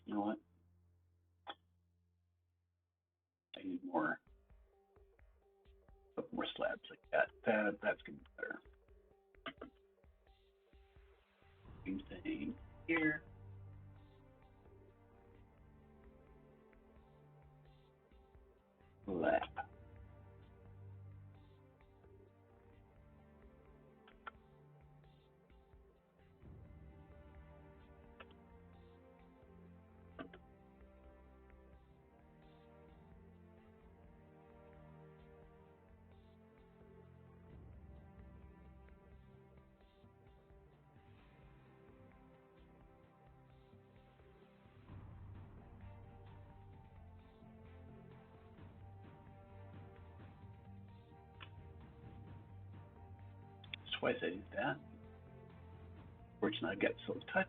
You know what? I need more. Put more slabs like that. That's gonna be better. Same thing here. Slab. Twice I did that. Fortunately, I got Silk Touch.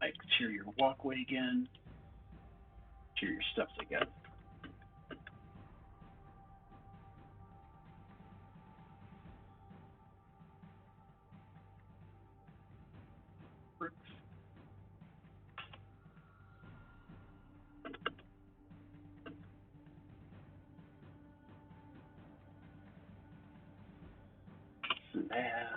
Exterior walkway again. Interior steps, I guess. Bricks. Slab.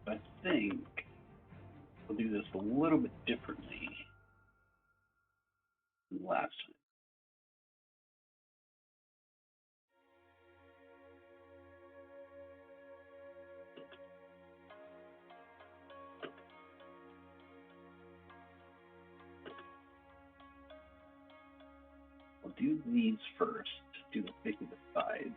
I think we'll do this a little bit differently than last time. We'll do these first. Do the big of the side.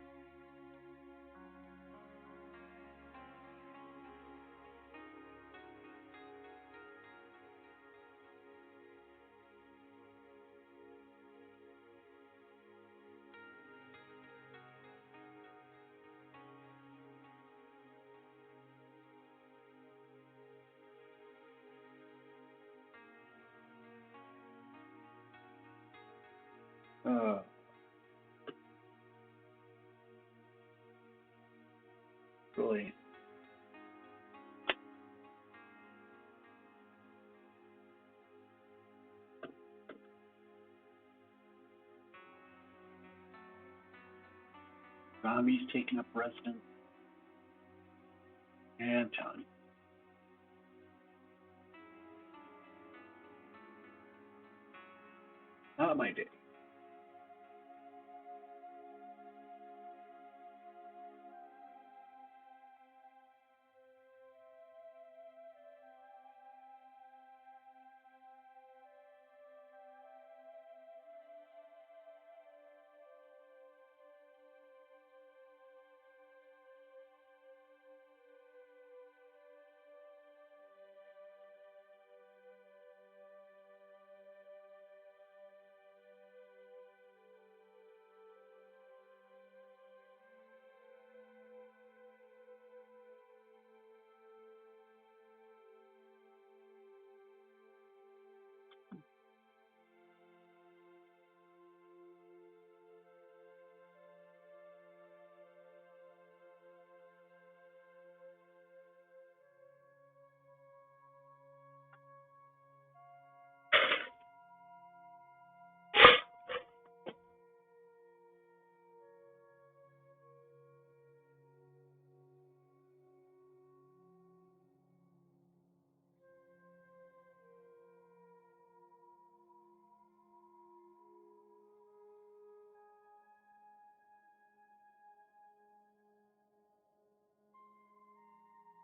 Really. Zombies taking up residence. And town. Not my day.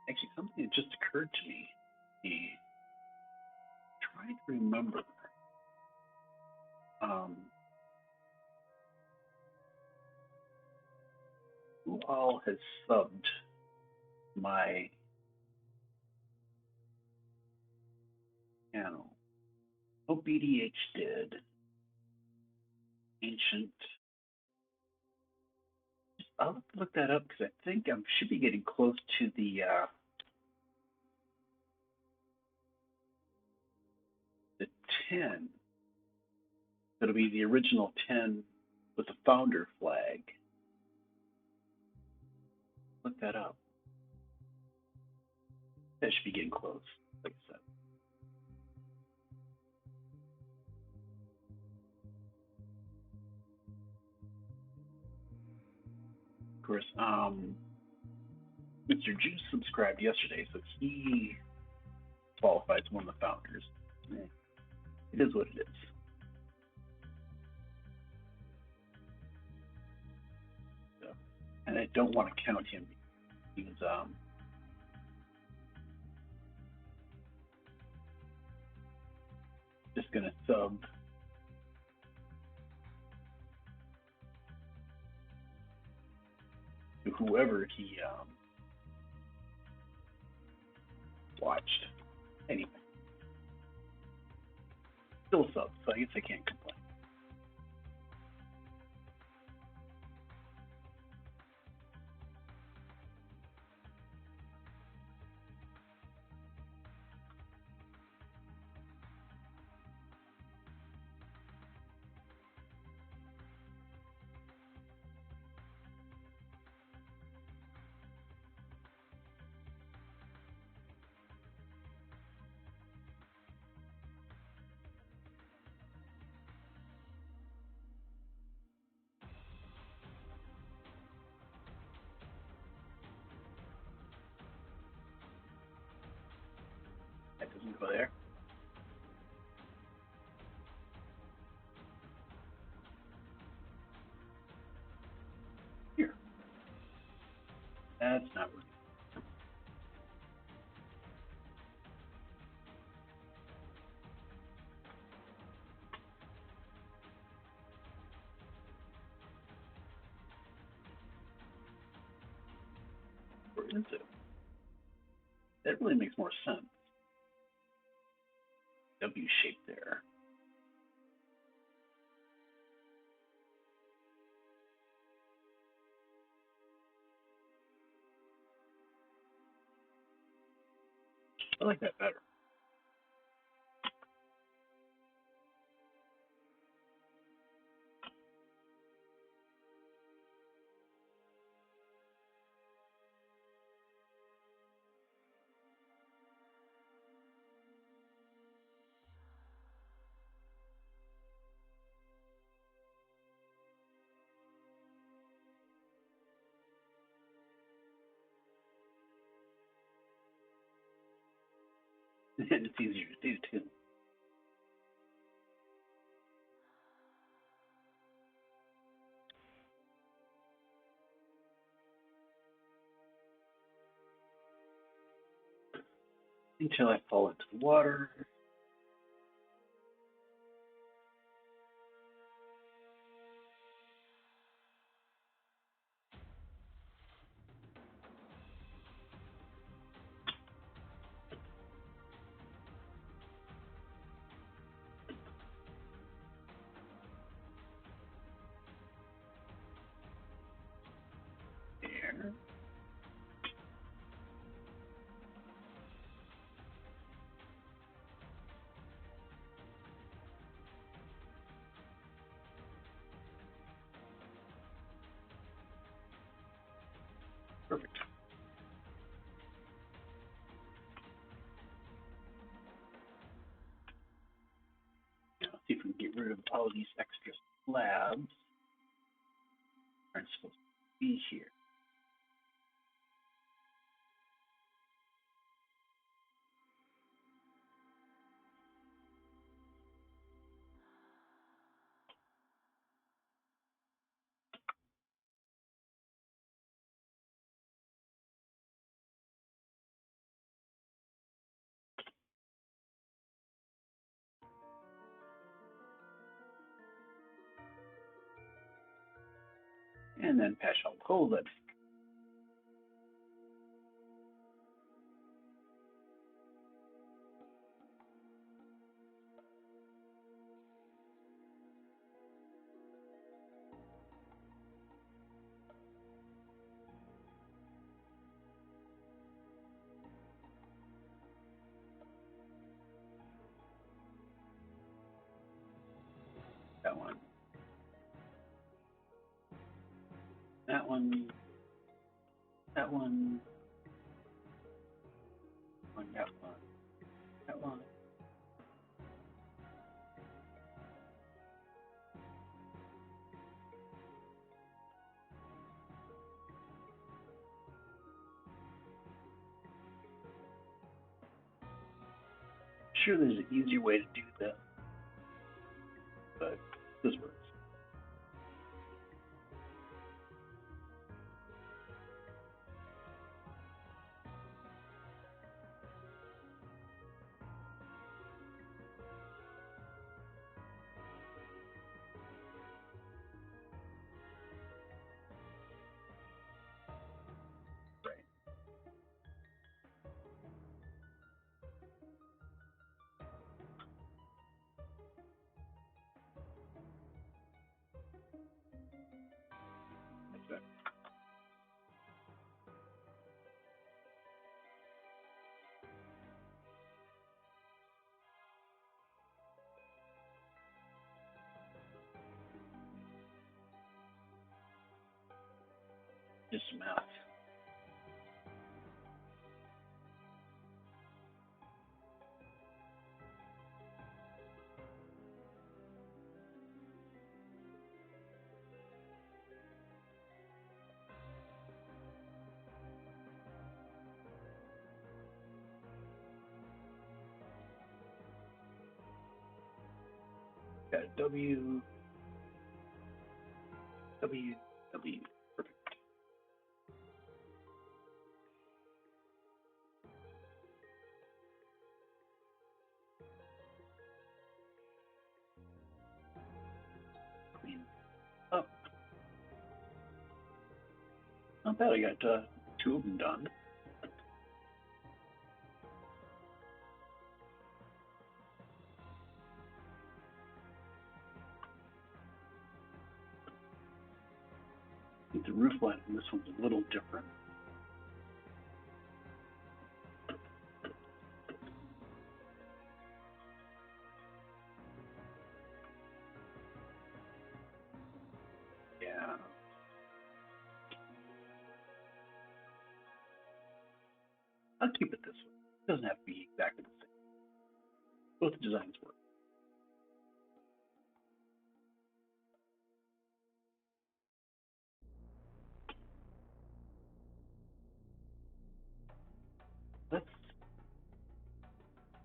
Actually, something that just occurred to me. Trying to remember. Who all has subbed my channel? Oh, BDH did. Ancient. I'll have to look that up because I think I should be getting close to the 10. It'll be the original 10 with the founder flag. Look that up. That should be getting close, like I said. Of course, Mr. Juice subscribed yesterday, so he qualifies as one of the founders. It is what it is. So, and I don't want to count him. He was just gonna sub to whoever he watched. Anyway, still sub, so I guess I can't complain. That doesn't go there. Here. That's not working. Where is it? That really makes more sense. W shape there. I like that better. And it's easier to do too. Until I fall into the water. There. Perfect. Now, see if we can get rid of all of these extra slabs. Aren't supposed to be here. And then patch out the hole that. That one. That one. That one. That one. That one. Sure, there's an easier way to do that, but this works. Right. That's it. Just math. Got a W, W, W. Perfect. Clean up. Not bad. I got 2 of them done. I think the roof line on this one's a little different. Yeah. I'll keep it this way. It doesn't have to be exactly the same. Both designs work.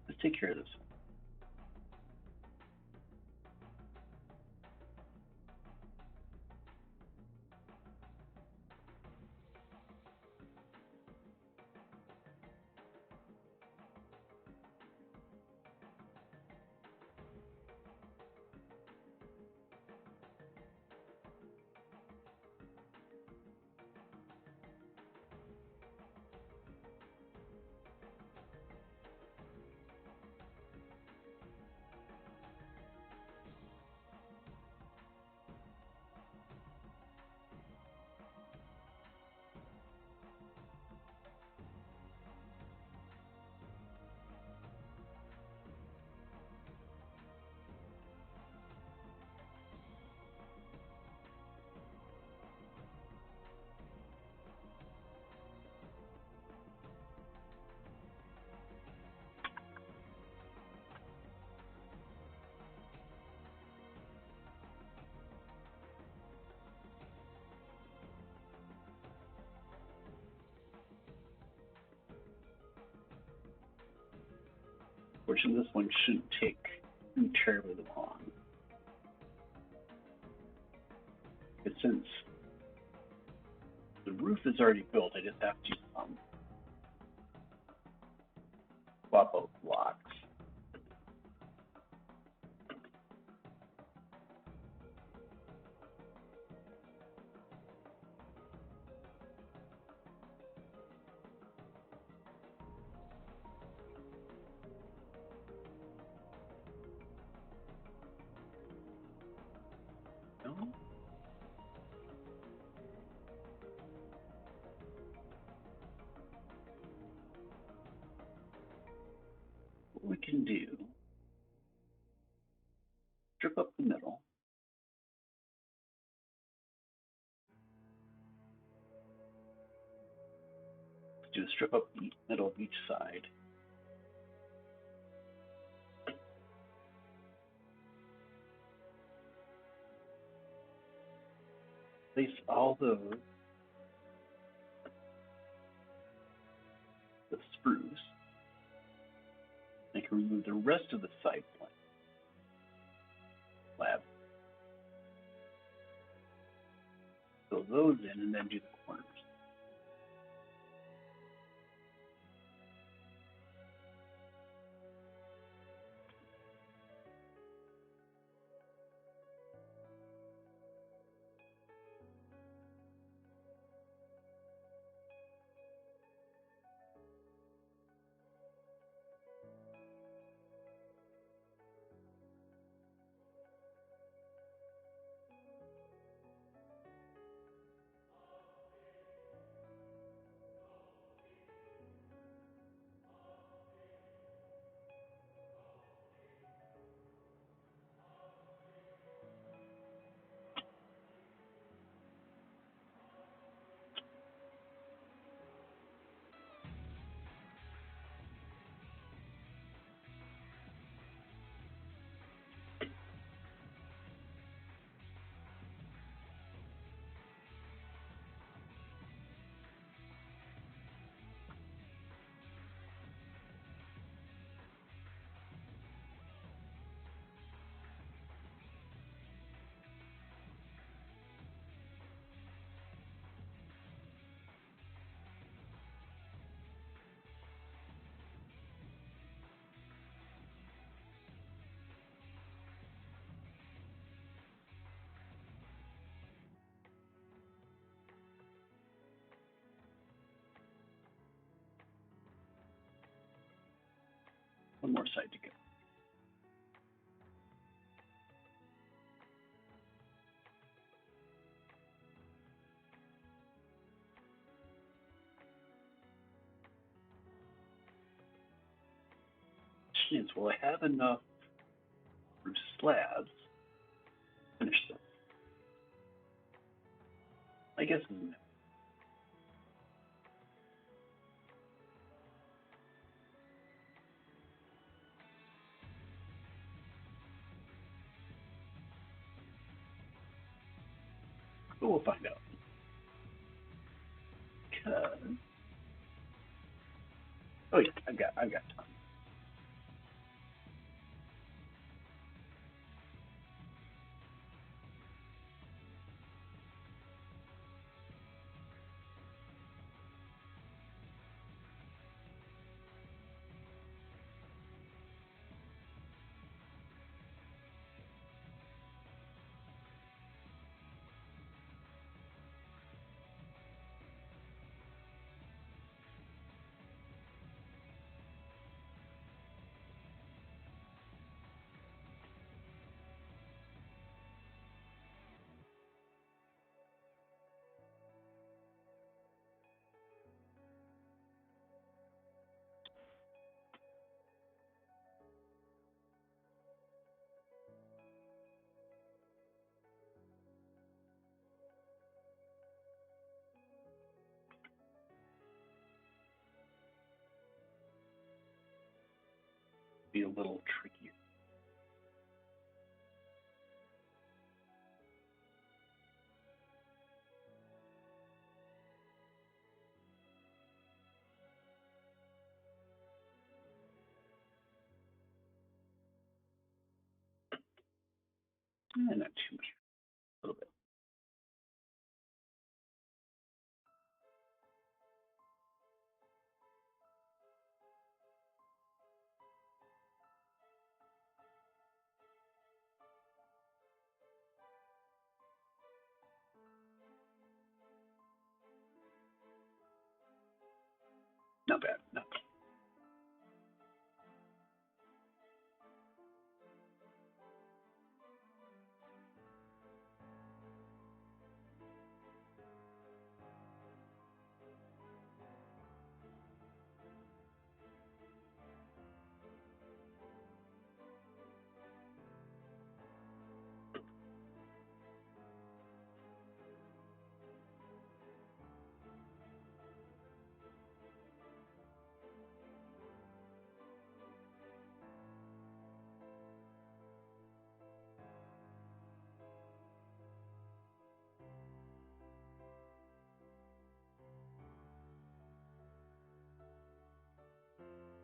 Let's let's take care of this. Fortunately, this one shouldn't take terribly long. But since the roof is already built, I just have to swap out blocks. No? What we can do, strip up the middle. Do a strip up the middle of each side. Place all those with spruce. I can remove the rest of the side slab. Fill those in and then do the corners. One more side to go. Question is, will I have enough roof slabs to finish this? I guess no. But we'll find out. Because, oh yeah, I've got time. be a little trickier. Not too much, a little bit. Not bad. Not bad.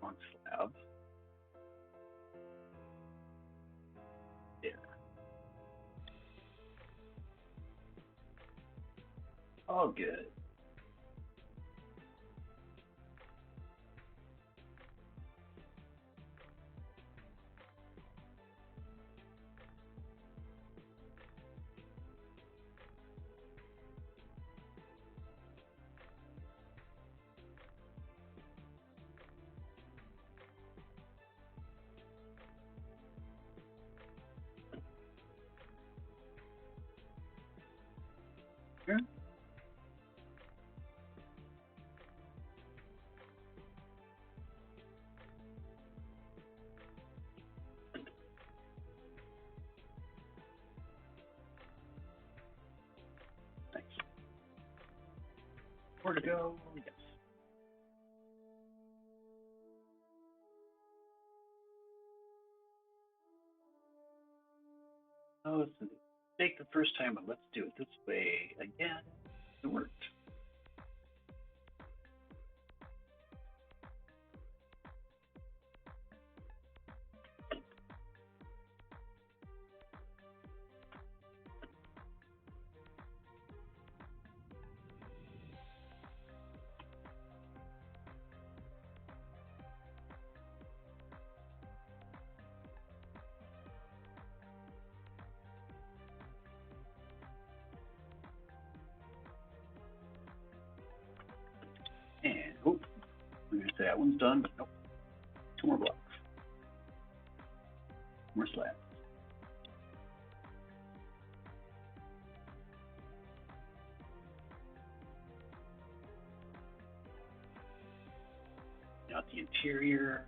On slab. There. All good. Here. Thanks. Where to go? Yes. Oh, it's a mistake the first time, but let's do it this way again. It worked. And oh, we're gonna say that one's done, but nope. 2 more blocks. More slabs. Now the interior.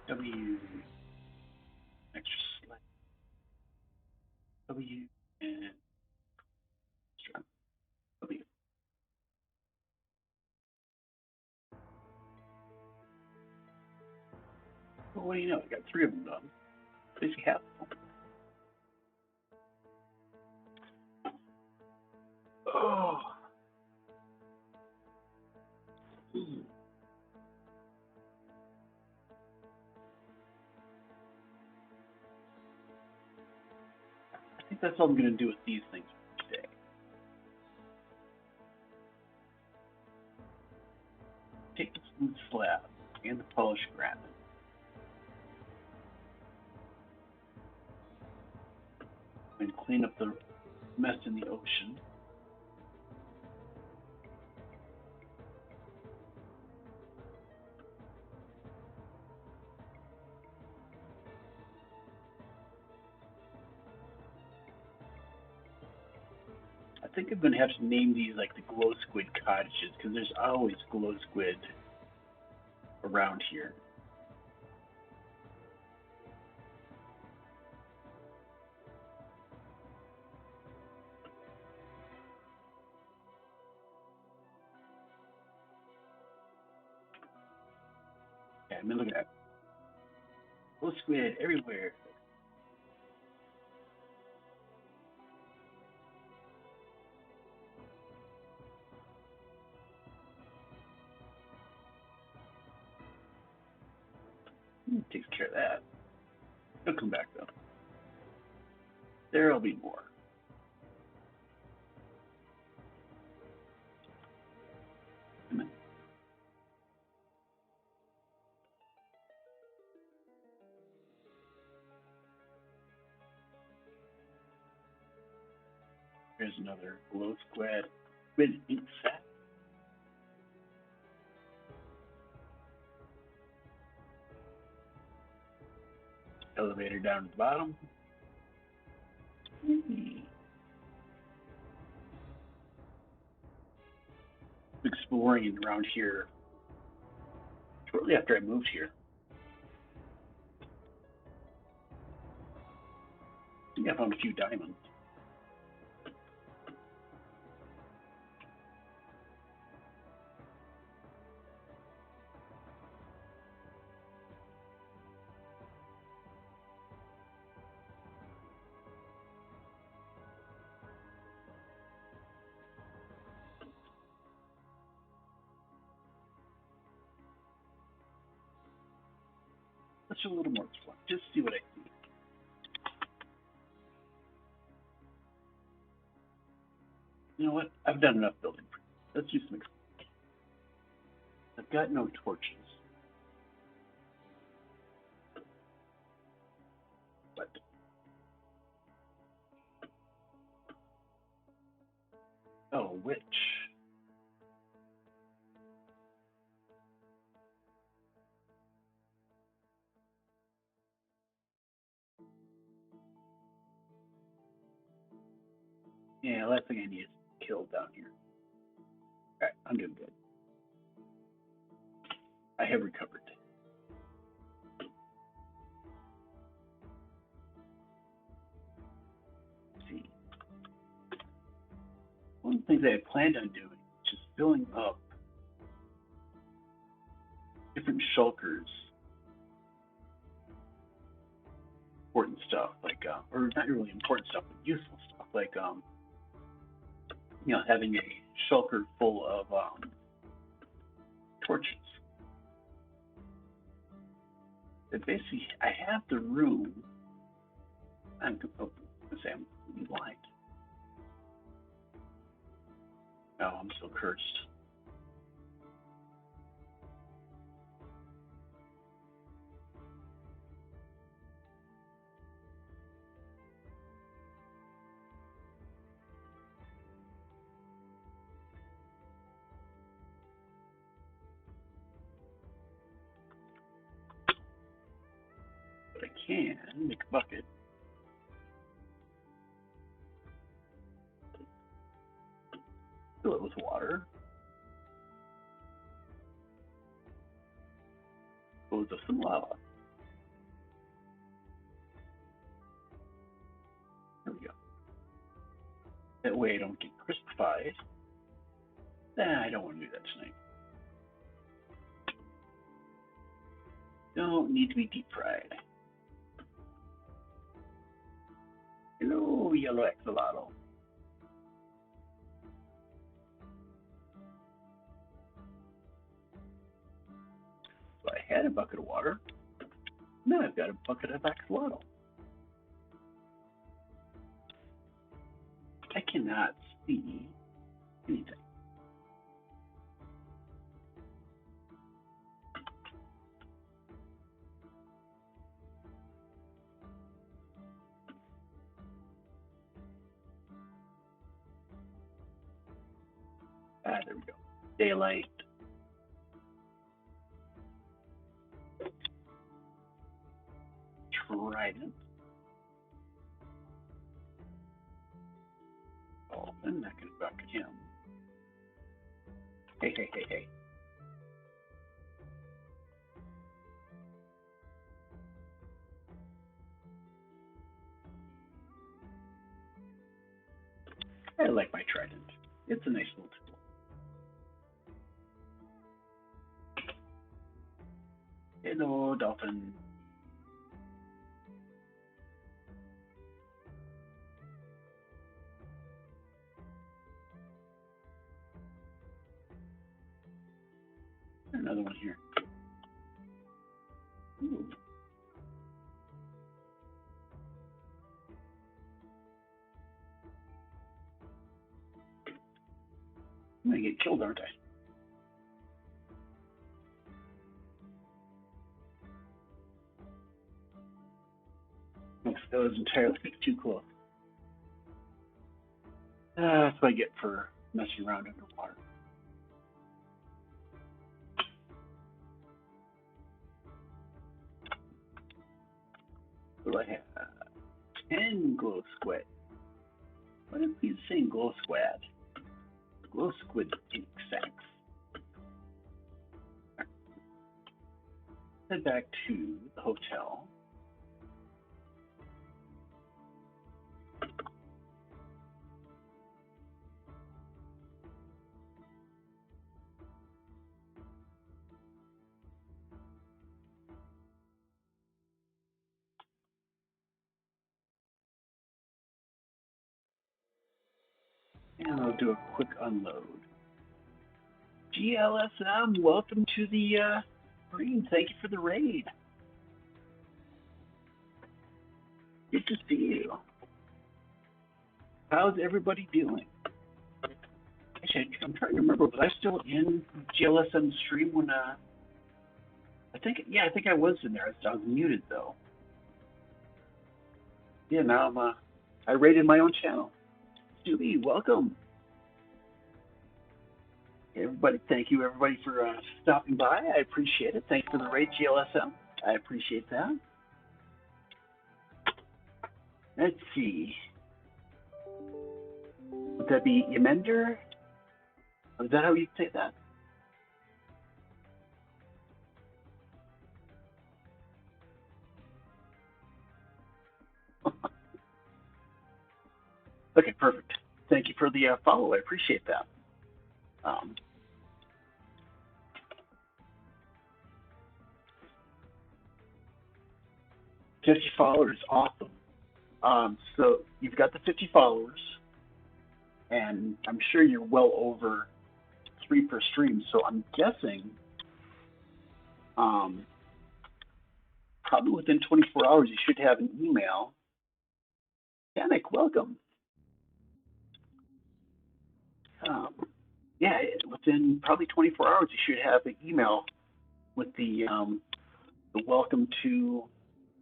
W extra slab. W and extra W. Well, what do you know? I got 3 of them done. Basically half of them. Oh. I think that's all I'm going to do with these things today. Take the smooth slab and the polished granite. And clean up the mess in the ocean. I think I'm going to have to name these like the glow squid cottages because there's always glow squid around here. I've been looking at little squid everywhere. Takes care of that. He'll come back though. There'll be more. There's another glow squid ink sac. Elevator down to the bottom. Exploring around here shortly after I moved here. I think I found a few diamonds. Let's do a little more fun. Just see what I see. You know what? I've done enough building. Let's do some exploration. I've got no torches. But oh, witch. Yeah, last thing I need is killed down here. Alright, I'm doing good. I have recovered. Let's see. One of the things I had planned on doing is just filling up different shulkers. Important stuff, like, or not really important stuff, but useful stuff, like, you know, having a shulker full of torches. But basically, I have the room. I'm blind. Oh, I'm so cursed. But I can make a bucket. Fill it with water. Loads of some lava. There we go. That way I don't get crispified. Nah, I don't want to do that tonight. Don't need to be deep fried. Hello, yellow axolotl. So I had a bucket of water. Now I've got a bucket of axolotl. I cannot see anything. Ah, there we go. Daylight. Trident. Oh, I'm not going to bucket him. Hey, hey, hey, hey. I like my trident. It's a nice little tool. And Hello, dolphin. Another one here. Ooh. I'm gonna get killed, aren't I? That was entirely too close. That's what I get for messing around underwater. What do I have? 10 glow squid. What is he saying glow squad? Glow squid insects. Head back to the hotel. And I'll do a quick unload. GLSM, welcome to the stream. Thank you for the raid. Good to see you. How's everybody doing? Actually, I'm trying to remember, was I still in GLSM stream when I think I was in there. I was muted though. Yeah, now I raided my own channel. Stewie, welcome. Everybody, thank you everybody for stopping by. I appreciate it. Thanks for the raid, GLSM. I appreciate that. Let's see. Would that be Emender? Is that how you say that? Okay, perfect. Thank you for the follow. I appreciate that. 50 followers, awesome. So you've got the 50 followers, and I'm sure you're well over 3 per stream. So I'm guessing, probably within 24 hours, you should have an email. Danik, welcome. Yeah, within probably 24 hours, you should have an email with the welcome to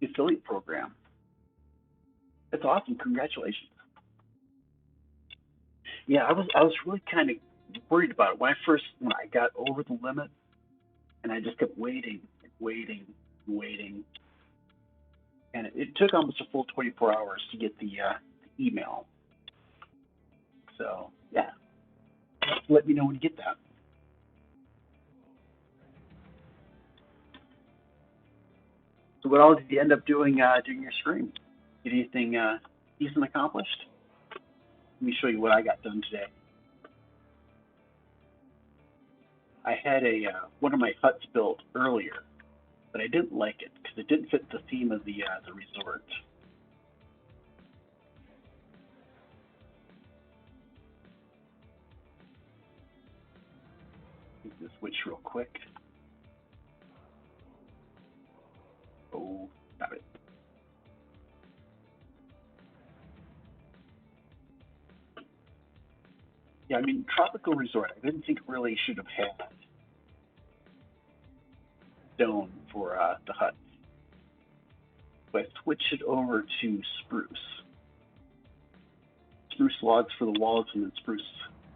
the affiliate program. That's awesome. Congratulations. Yeah, I was really kind of worried about it when I got over the limit, and I just kept waiting, and it took almost a full 24 hours to get the email. So yeah, let me know when you get that. So what all did you end up doing during your stream? Did anything decent accomplished? Let me show you what I got done today. I had one of my huts built earlier, but I didn't like it because it didn't fit the theme of the resort. Let me switch real quick. Oh, got it. Yeah, I mean, Tropical Resort, I didn't think it really should have had stone for the huts. But I switched it over to spruce. Spruce logs for the walls and then spruce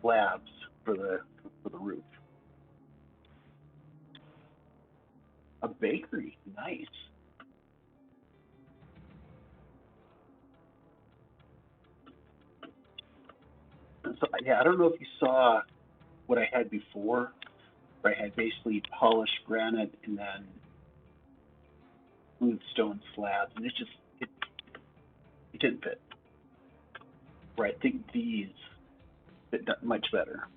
slabs for the roof. A bakery, nice. So yeah, I don't know if you saw what I had before, where I had basically polished granite and then smooth stone slabs, and it didn't fit. Where I think these fit much better.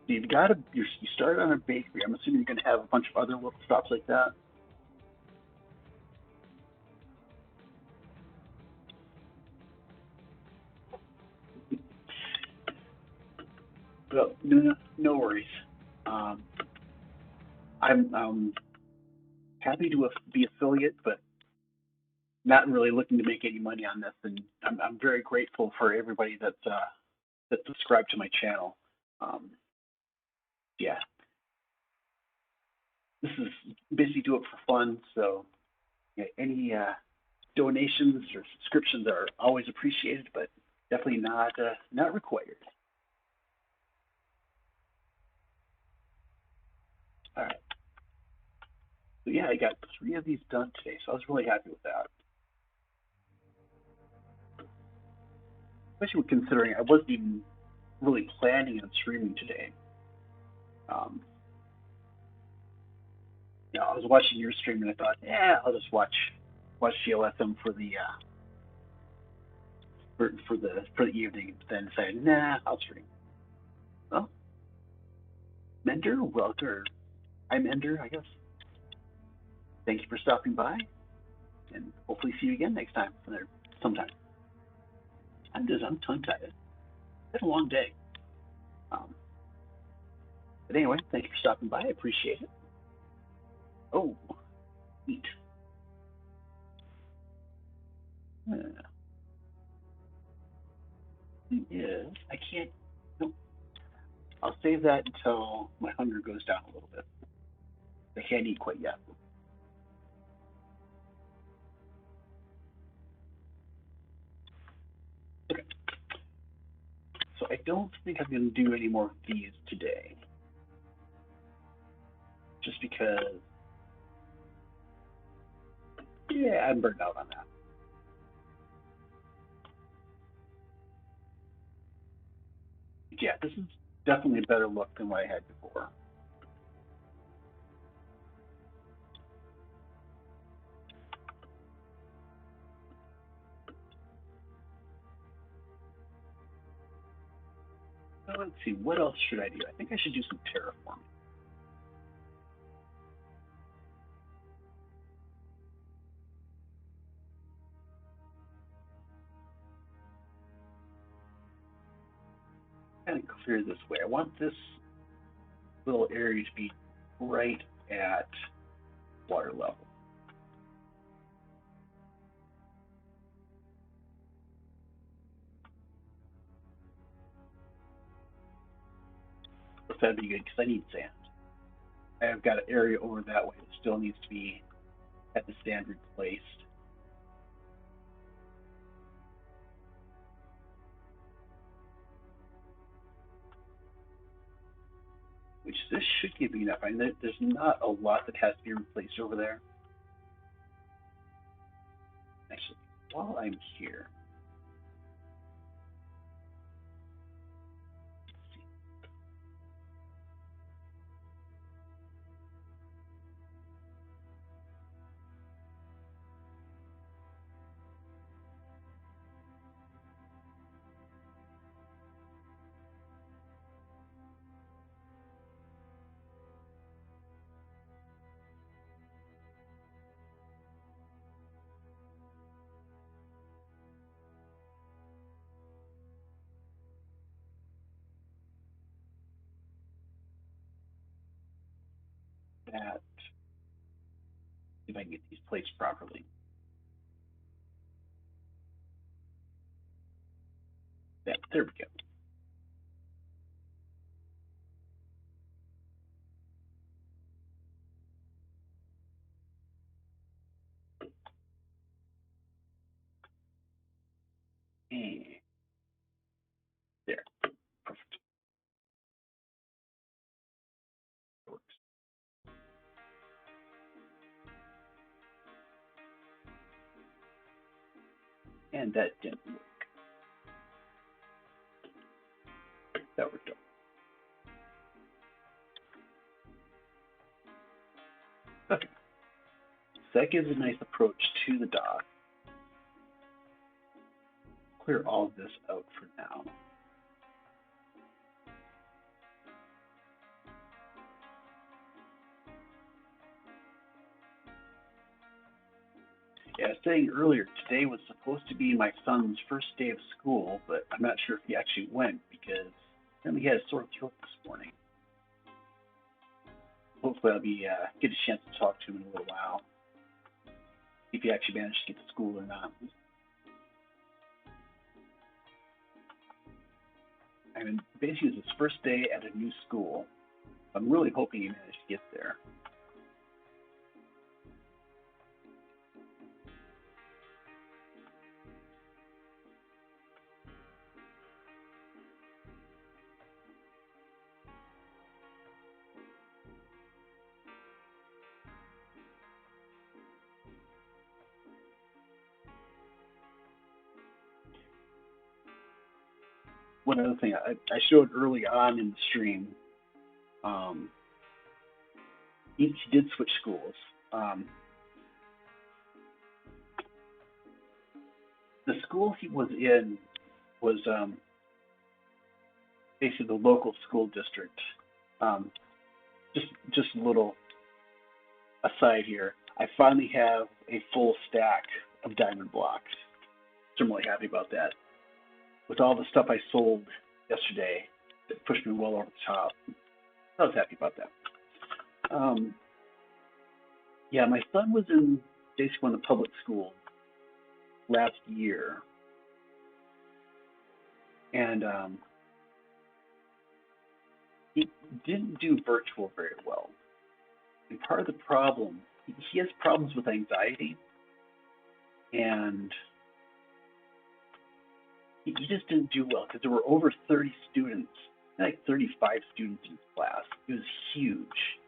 You've got you started on a bakery. I'm assuming you're going to have a bunch of other little shops like that. Well, no worries. I'm happy to be affiliate, but not really looking to make any money on this. And I'm very grateful for everybody that's subscribed to my channel. Yeah, this is basically do it for fun. So yeah, any donations or subscriptions are always appreciated, but definitely not required. All right. So yeah, I got 3 of these done today, so I was really happy with that. Especially considering I wasn't even really planning on streaming today. I was watching your stream and I thought, yeah, I'll just watch GLSM for the for the evening. But then decided, nah, I'll stream. Well, Mender, welcome. I'm Ender, I guess. Thank you for stopping by, and hopefully see you again next time, sometime. I'm tongue-tied. It's been a long day. But anyway, thank you for stopping by. I appreciate it. Oh, neat. Yeah, I can't. Nope. I'll save that until my hunger goes down a little bit. I can't eat quite yet. Okay. So I don't think I'm going to do any more of these today. Just because, yeah, I'm burned out on that. Yeah, this is definitely a better look than what I had before. So let's see, what else should I do? I think I should do some terraforming. Kind of clear this way. I want this little area to be right at water level. But that'd be good because I need sand. I've got an area over that way that still needs to be at the standard placed. Which this should give me enough. I mean, there's not a lot that has to be replaced over there. Actually, while I'm here, that if I can get these placed properly. There we go. And there, perfect. It works. And that didn't work. That worked out. Okay. So that gives a nice approach to the dock. Clear all of this out for now. Yeah, I was saying earlier, today was supposed to be my son's first day of school, but I'm not sure if he actually went because apparently he had a sore throat this morning. Hopefully I'll be get a chance to talk to him in a little while, if he actually managed to get to school or not. I mean, basically it's his first day at a new school. I'm really hoping he managed to get there. One other thing I showed early on in the stream, um, he did switch schools. The school he was in was basically the local school district. Um, just a little aside here. I finally have a full stack of diamond blocks, so I'm really happy about that. With all the stuff I sold yesterday, it pushed me well over the top. I was happy about that. Yeah, my son was in basically in the public school last year, and he didn't do virtual very well. And part of the problem, he has problems with anxiety, and he just didn't do well because there were over 30 students, like 35 students in his class. It was huge.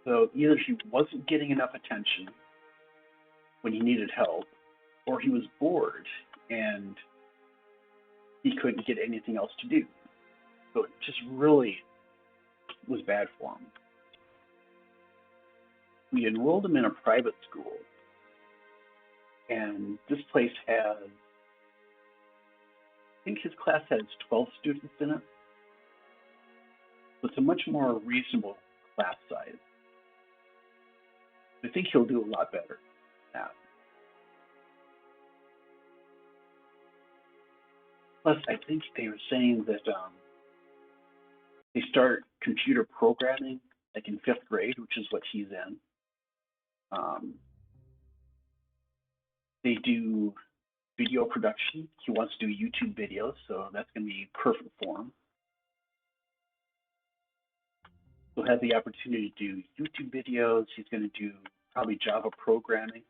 So either he wasn't getting enough attention when he needed help, or he was bored and he couldn't get anything else to do. So it just really was bad for him. We enrolled him in a private school, and this place has, I think his class has 12 students in it. So it's a much more reasonable class size. I think he'll do a lot better than that. Plus, I think they were saying that they start computer programming like in 5th grade, which is what he's in. They do video production. He wants to do YouTube videos, so that's going to be perfect for him. He'll have the opportunity to do YouTube videos. He's going to do probably Java programming.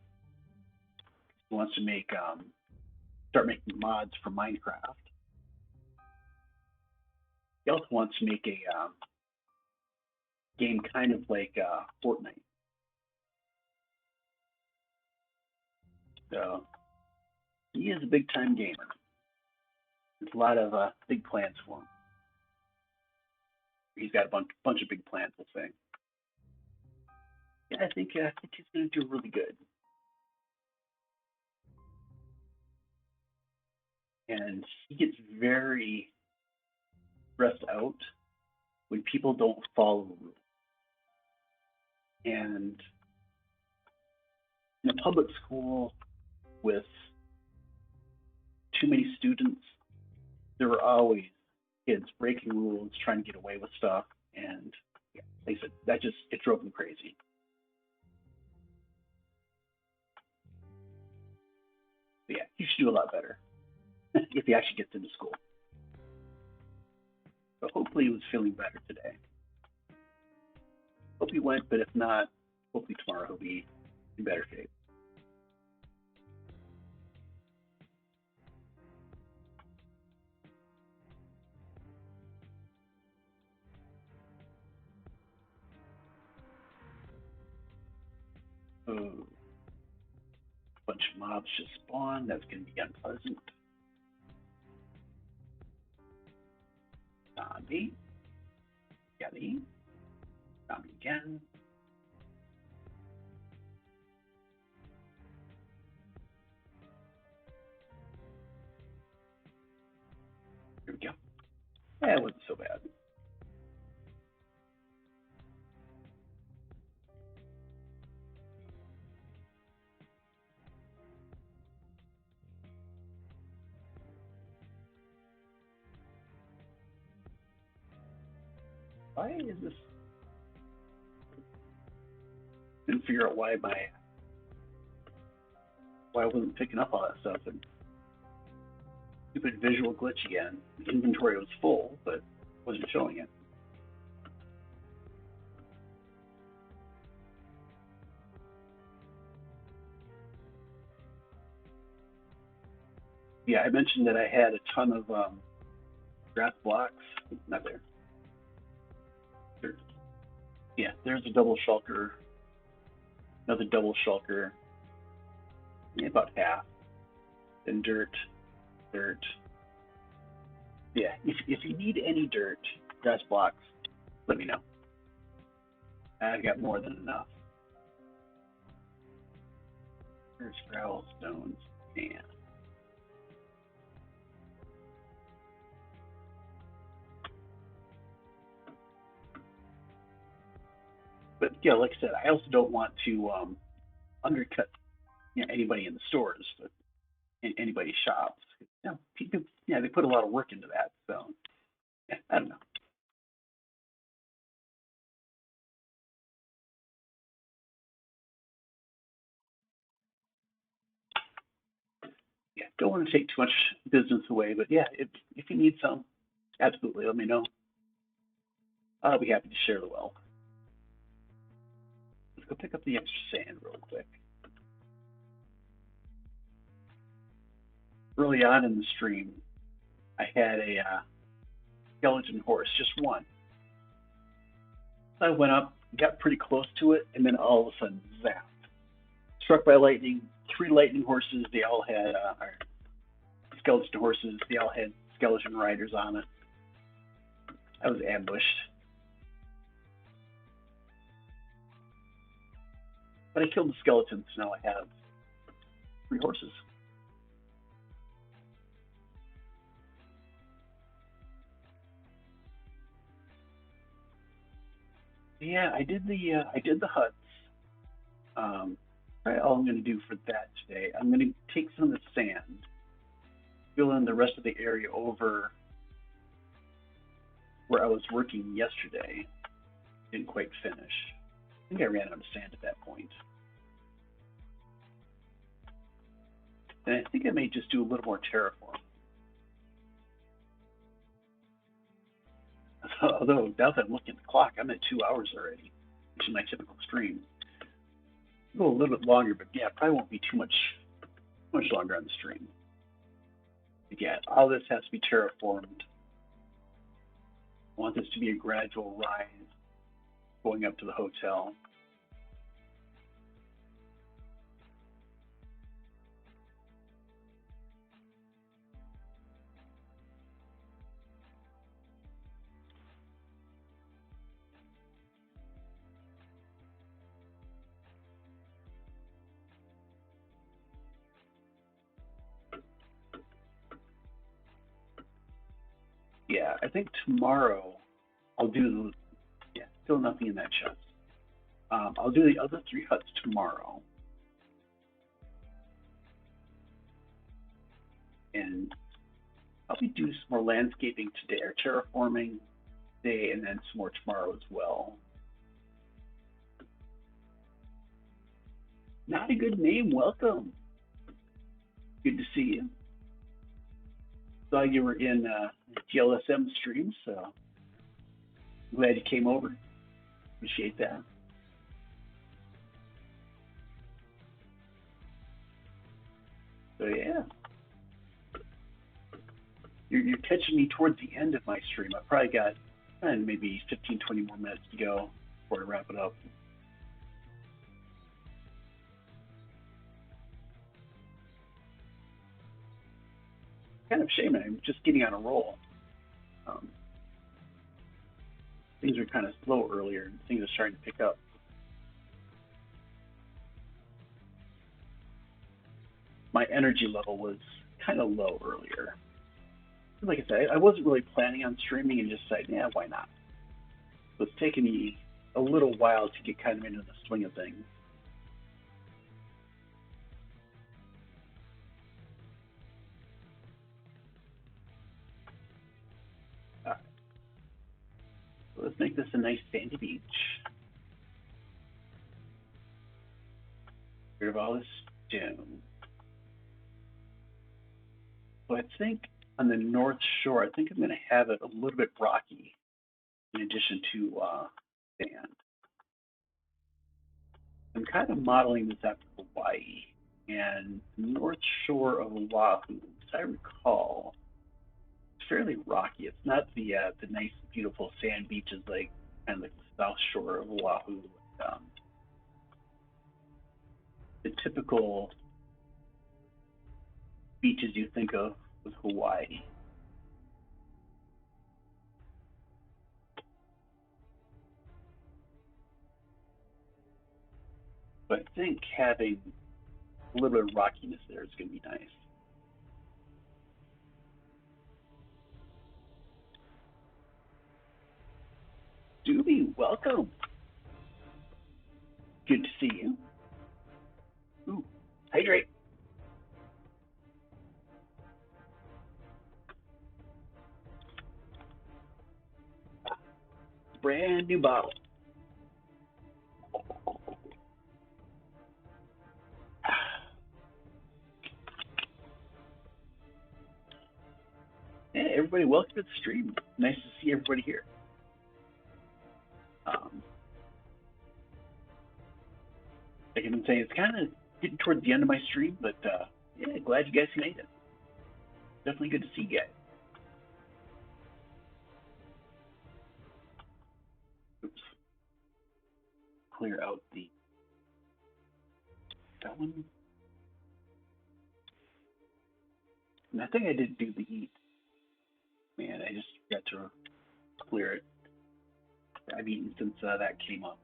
He wants to make start making mods for Minecraft. He also wants to make a game kind of like Fortnite. So he is a big time gamer. There's a lot of big plans for him. He's got a bunch of big plans, we'll say. Yeah, I think he's going to do really good. And he gets very stressed out when people don't follow the rules. And in a public school with too many students, there were always kids breaking rules, trying to get away with stuff, and yeah, like I said, it drove them crazy. But yeah, he should do a lot better if he actually gets into school. So hopefully he was feeling better today. Hope he went, but if not, hopefully tomorrow he'll be in better shape. Oh, a bunch of mobs just spawned. That's going to be unpleasant. Zombie. Yummy. Zombie again. Here we go. That wasn't so bad. Why is this? Didn't figure out why I wasn't picking up all that stuff. And stupid visual glitch again. The inventory was full, but wasn't showing it. Yeah, I mentioned that I had a ton of grass blocks. Not there. Yeah, there's a double shulker, another double shulker, about half. Then dirt. Yeah, if you need any dirt, grass blocks, let me know. I've got more than enough. There's gravel, stones, and but yeah, like I said, I also don't want to undercut anybody in the stores, but in anybody's shops. People, they put a lot of work into that. So I don't know. Yeah, don't want to take too much business away, but yeah, if you need some, absolutely let me know. I'll be happy to share the wealth. Let's go pick up the extra sand real quick. Early on in the stream, I had a skeleton horse, just one. So I went up, got pretty close to it, and then all of a sudden, zap! Struck by lightning. 3 lightning horses. They all had skeleton horses. They all had skeleton riders on it. I was ambushed. But I killed the skeletons, so now I have 3 horses. Yeah, I did the huts. Probably all I'm going to do for that today. I'm going to take some of the sand, fill in the rest of the area over where I was working yesterday. Didn't quite finish. I think I ran out of sand at that point. And I think I may just do a little more terraform. Although, now that I'm looking at the clock, I'm at 2 hours already, which is my typical stream. Go a little bit longer, but yeah, probably won't be too much longer on the stream. Again, all this has to be terraformed. I want this to be a gradual rise going up to the hotel. Yeah, I think tomorrow I'll do, still nothing in that chest. I'll do the other 3 huts tomorrow. And I'll be doing some more landscaping today, or terraforming today, and then some more tomorrow as well. Not a good name, welcome. Good to see you. Saw you were in GLSM stream, so glad you came over. Appreciate that. So yeah, you're catching me towards the end of my stream. I probably got maybe 15, 20 more minutes to go before I wrap it up. Kind of shame I'm just getting on a roll. Things were kind of slow earlier, and things are starting to pick up. My energy level was kind of low earlier. Like I said, I wasn't really planning on streaming and just said, yeah, why not? So it's taken me a little while to get kind of into the swing of things. So let's let's make this a nice sandy beach. Get rid of all this stone. So I think on the north shore, I think I'm going to have it a little bit rocky in addition to sand. I'm kind of modeling this after Hawaii, and the north shore of Oahu, as I recall, it's fairly rocky. It's not the nice, beautiful sand beaches like kind of like the south shore of Oahu. The typical beaches you think of with Hawaii. But I think having a little bit of rockiness there is going to be nice. Doobie, welcome. Good to see you. Ooh, hydrate. Brand new bottle. Hey, everybody, welcome to the stream. Nice to see everybody here. Like I've been saying, it's kind of getting towards the end of my stream, but yeah, glad you guys made it. Definitely good to see you guys. Oops. Clear out that one. And I think I did do the eat. Man, I just forgot to clear it. I've eaten since that came up.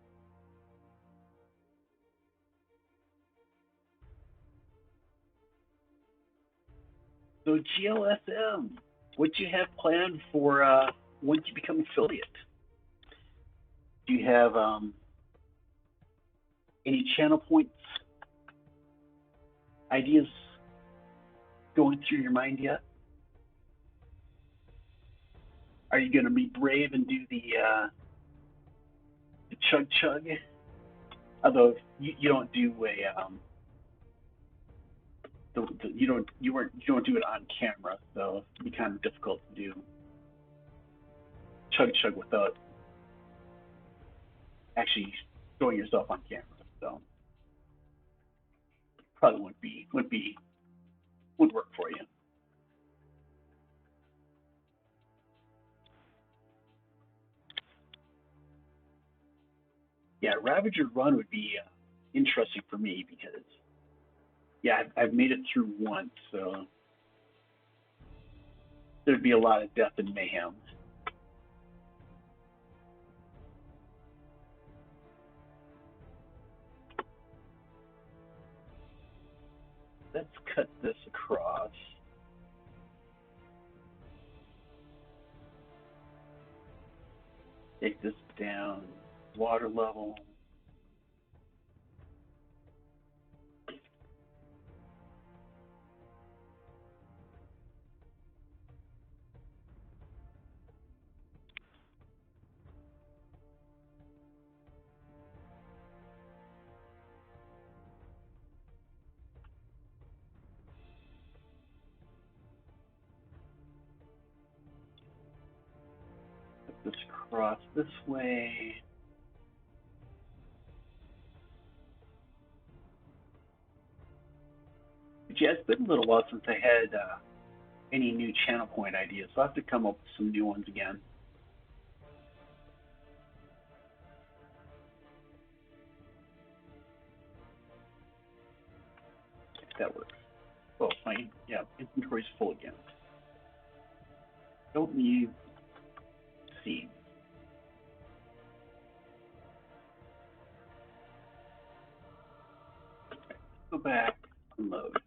So GLSM, what do you have planned for once you become affiliate? Do you have any channel points, ideas going through your mind yet? Are you going to be brave and do the chug chug? Although you don't do you don't do it on camera, so it'd be kind of difficult to do chug chug without actually showing yourself on camera. So probably wouldn't work for you. Yeah, Ravager Run would be interesting for me because, yeah, I've made it through once, so there'd be a lot of death and mayhem. Let's cut this across. Take this down, water level. Put this across this way. But yeah, it's been a little while since I had any new channel point ideas, so I'll have to come up with some new ones again. If that works. Oh, my inventory's full again. Don't need seeds. Go back, unload.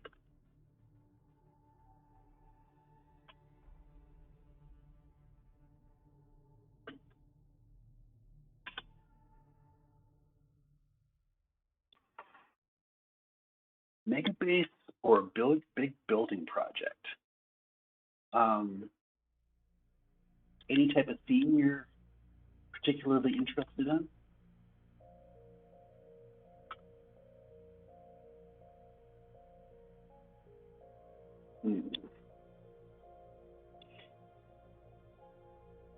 Mega base or a big building project. Any type of theme you're particularly interested in?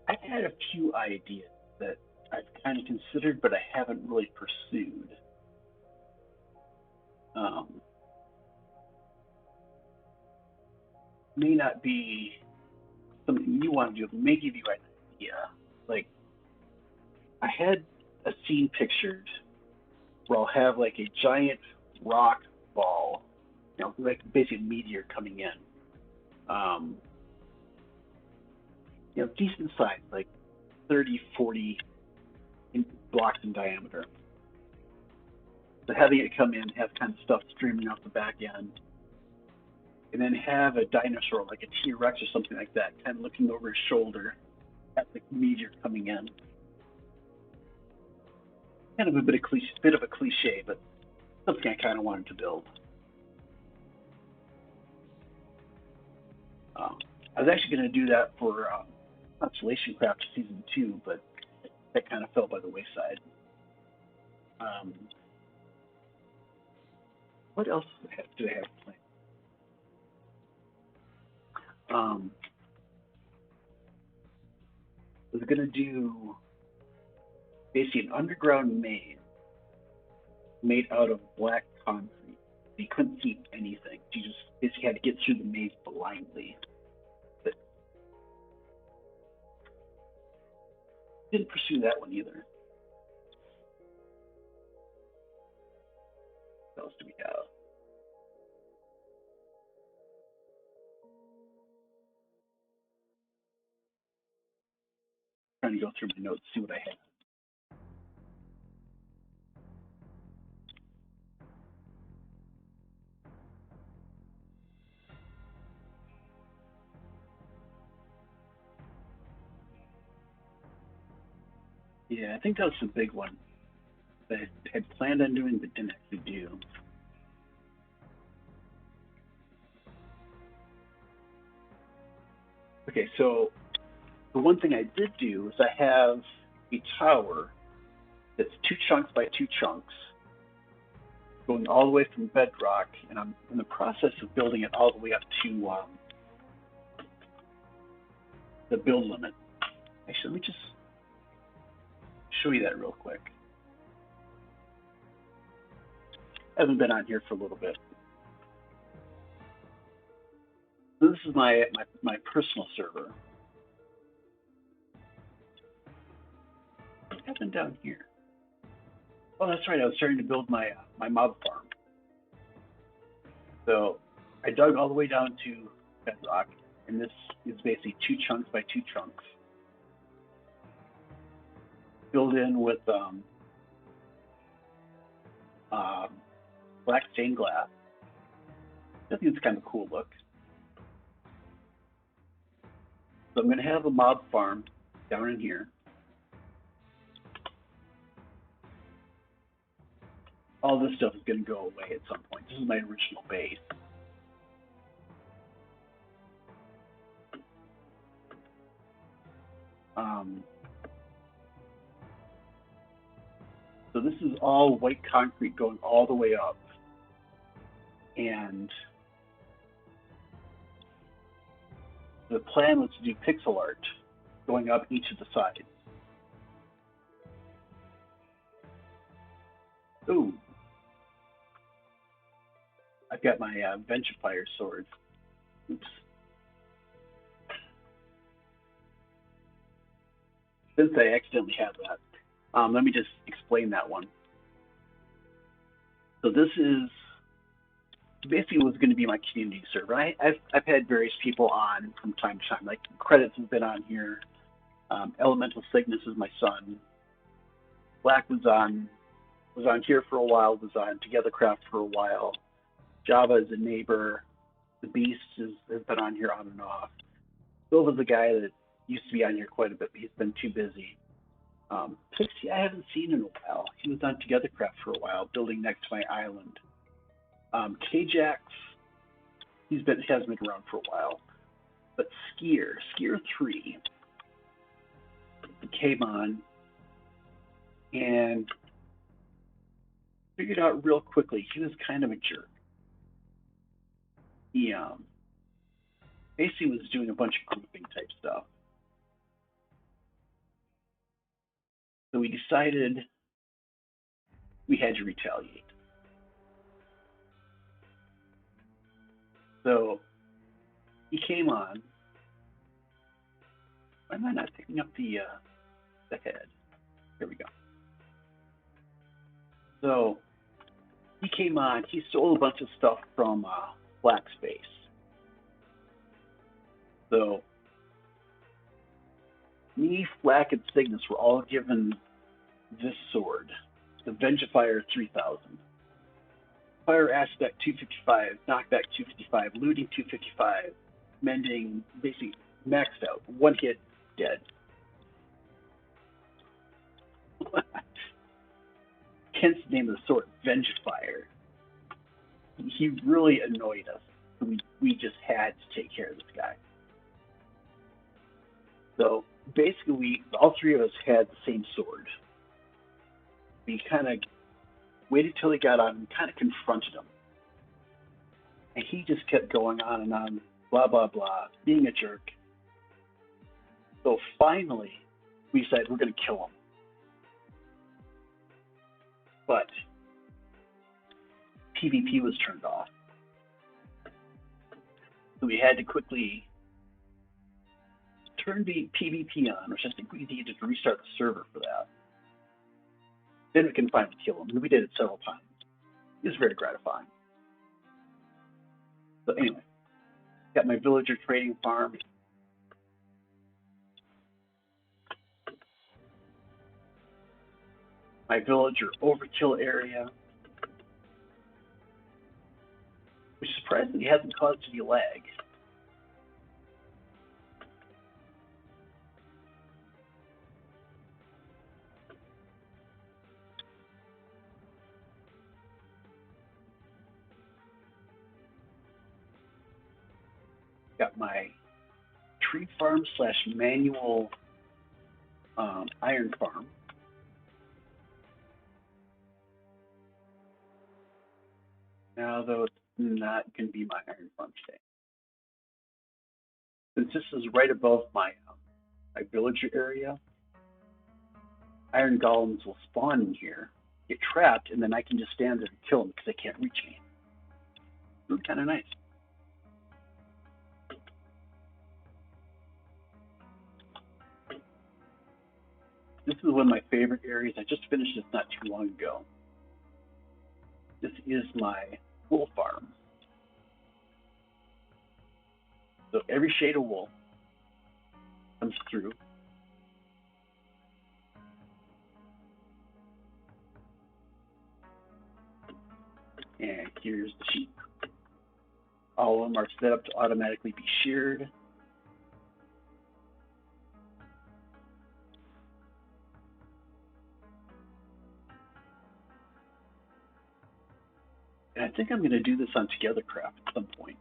I've had a few ideas that I've kind of considered, but I haven't really pursued. May not be something you want to do, but may give you an idea. Like, I had a scene pictured where I'll have like a giant rock ball, like basically a meteor coming in. Decent size, like 30, 40 blocks in diameter. So having it come in, have kind of stuff streaming off the back end, and then have a dinosaur like a T-Rex or something like that, kind of looking over his shoulder at the meteor coming in. Kind of a bit of a cliche, but something I kind of wanted to build. I was actually going to do that for Constellation Craft Season 2, but that kind of fell by the wayside. What else do I have planned? I was going to do basically an underground maze made out of black concrete. You couldn't see anything. You just basically had to get through the maze blindly. But didn't pursue that one either. What else do we have? Trying to go through my notes, see what I had. Yeah, I think that was the big one that I had planned on doing but didn't actually do. Okay, so the one thing I did do is I have a tower that's 2 chunks by 2 chunks, going all the way from bedrock, and I'm in the process of building it all the way up to the build limit. Actually, let me just show you that real quick. I haven't been on here for a little bit. So this is my personal server. What happened down here? Oh, that's right. I was starting to build my mob farm. So I dug all the way down to bedrock, and this is basically 2 chunks by 2 chunks, filled in with black stained glass. I think it's kind of a cool look. So I'm going to have a mob farm down in here. All this stuff is going to go away at some point. This is my original base. So this is all white concrete going all the way up. And the plan was to do pixel art going up each of the sides. Ooh. I've got my Vengefire sword. Oops. Since I accidentally have that, let me just explain that one. So this is basically what's going to be my community server. I've had various people on from time to time. Like Credits has been on here. Elemental Cygnus is my son. Black was on here for a while. Was on Togethercraft for a while. Java is a neighbor. The Beast has been on here on and off. Silva's a guy that used to be on here quite a bit, but he's been too busy. Pixie, I haven't seen in a while. He was on Togethercraft for a while, building next to my island. K-Jax, has been around for a while. But Skier 3 came on and figured out real quickly he was kind of a jerk. He basically was doing a bunch of grouping type stuff. So we decided we had to retaliate. So he came on. Why am I not picking up the head? There we go. So he came on. He stole a bunch of stuff from Black Space. So me, Flack, and Cygnus were all given this sword, the Vengifier 3000. Fire aspect 255, knockback 255, looting 255, mending basically maxed out. One hit, dead. Hence the name of the sword, Vengifier. He really annoyed us. We just had to take care of this guy. So basically, all three of us had the same sword. We kind of waited till he got on and kind of confronted him. And he just kept going on and on, blah, blah, blah, being a jerk. So finally, we decided we're going to kill him. But PvP was turned off. So we had to quickly turn the PvP on, which I think we needed to restart the server for that. Then we can finally kill him. And we did it several times. It was very gratifying. So anyway, got my villager trading farm. My villager overkill area, which surprisingly hasn't caused any lag. Got my tree farm / manual iron farm. Now, though, it's not going to be my iron farm today. Since this is right above my villager area, iron golems will spawn in here, get trapped, and then I can just stand there and kill them because they can't reach me. It's kind of nice. This is one of my favorite areas. I just finished this not too long ago. This is my wool farm. So every shade of wool comes through. And here's the sheep. All of them are set up to automatically be sheared. And I think I'm going to do this on Togethercraft at some point.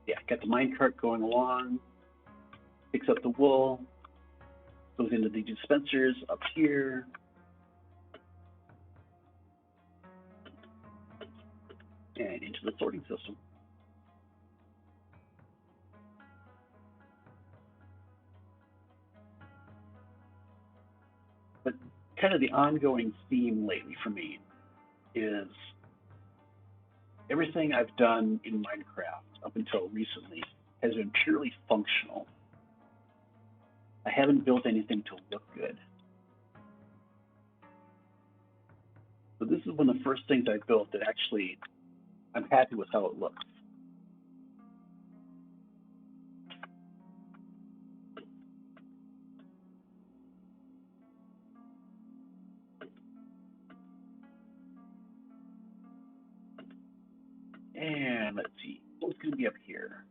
Yeah, got the minecart going along, picks up the wool, goes into the dispensers up here. And into the sorting system. But kind of the ongoing theme lately for me is everything I've done in Minecraft up until recently has been purely functional. I haven't built anything to look good. So this is one of the first things I built that actually I'm happy with how it looks. And let's see, what's going to be up here?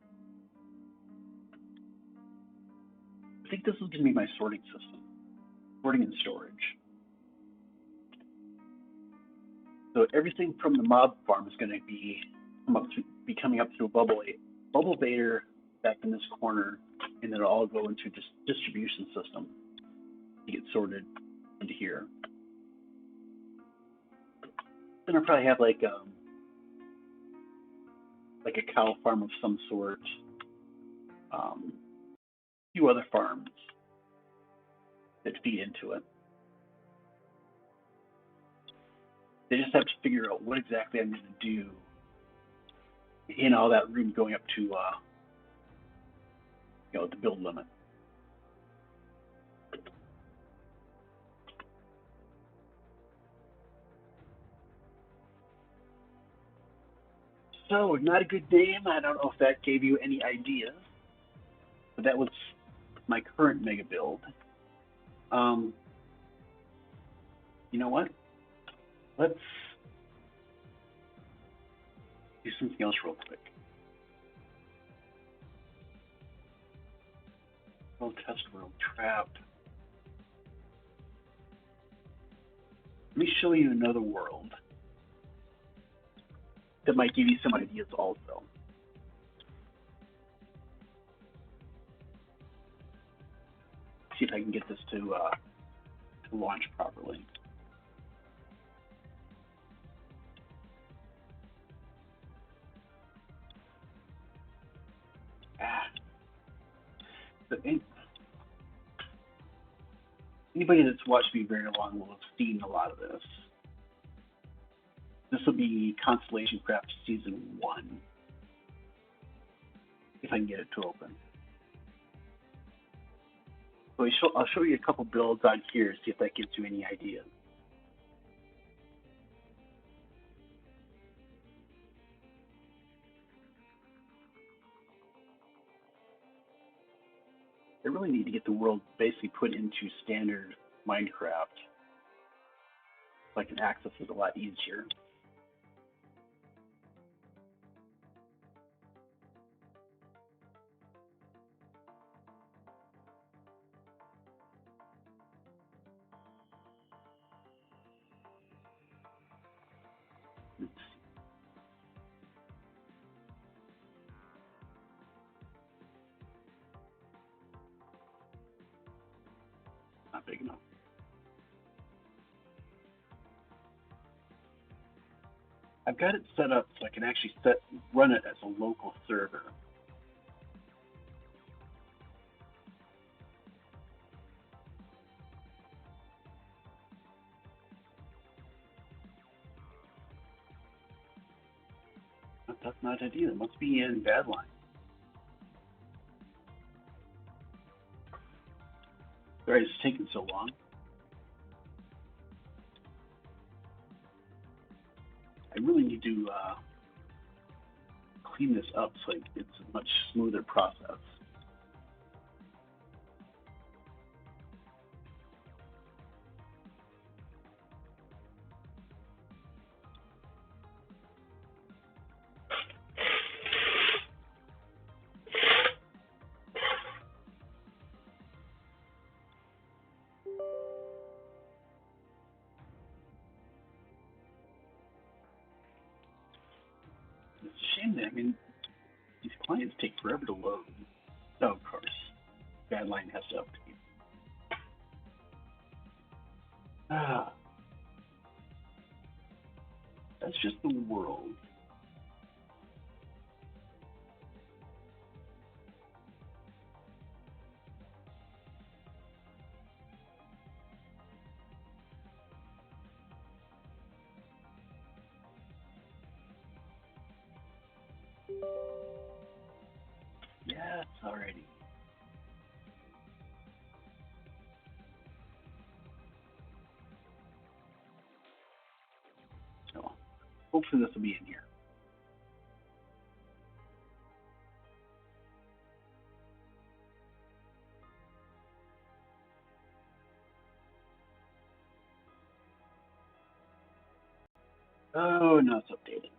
I think this is going to be my sorting system, sorting and storage. So everything from the mob farm is going to be coming up through a bubble vader back in this corner. and then it'll all go into just distribution system to get sorted into here. Then I'll probably have like a cow farm of some sort, a few other farms that feed into it. They just have to figure out what exactly I'm going to do in all that room going up to, the build limit. So, not a good name. I don't know if that gave you any ideas, but that was my current mega build. You know what? Let's do something else real quick. World test world trapped. Let me show you another world that might give you some ideas also. See if I can get this to launch properly. But anybody that's watched me very long will have seen a lot of this. This will be Constellation Craft Season 1, if I can get it to open. So I'll show you a couple builds on here, see if that gives you any ideas. I really need to get the world basically put into standard Minecraft so I can access it a lot easier. Let's see. Not big enough. I've got it set up so I can actually run it as a local server. But that's not it either. It must be in Badline. Sorry, it's taking so long. I really need to clean this up so it's a much smoother process. It's a shame that, these clients take forever to load. Oh, of course. Badline has to update. That's just the world. Yes, already. So, hopefully this will be in here. Oh, no, it's updated.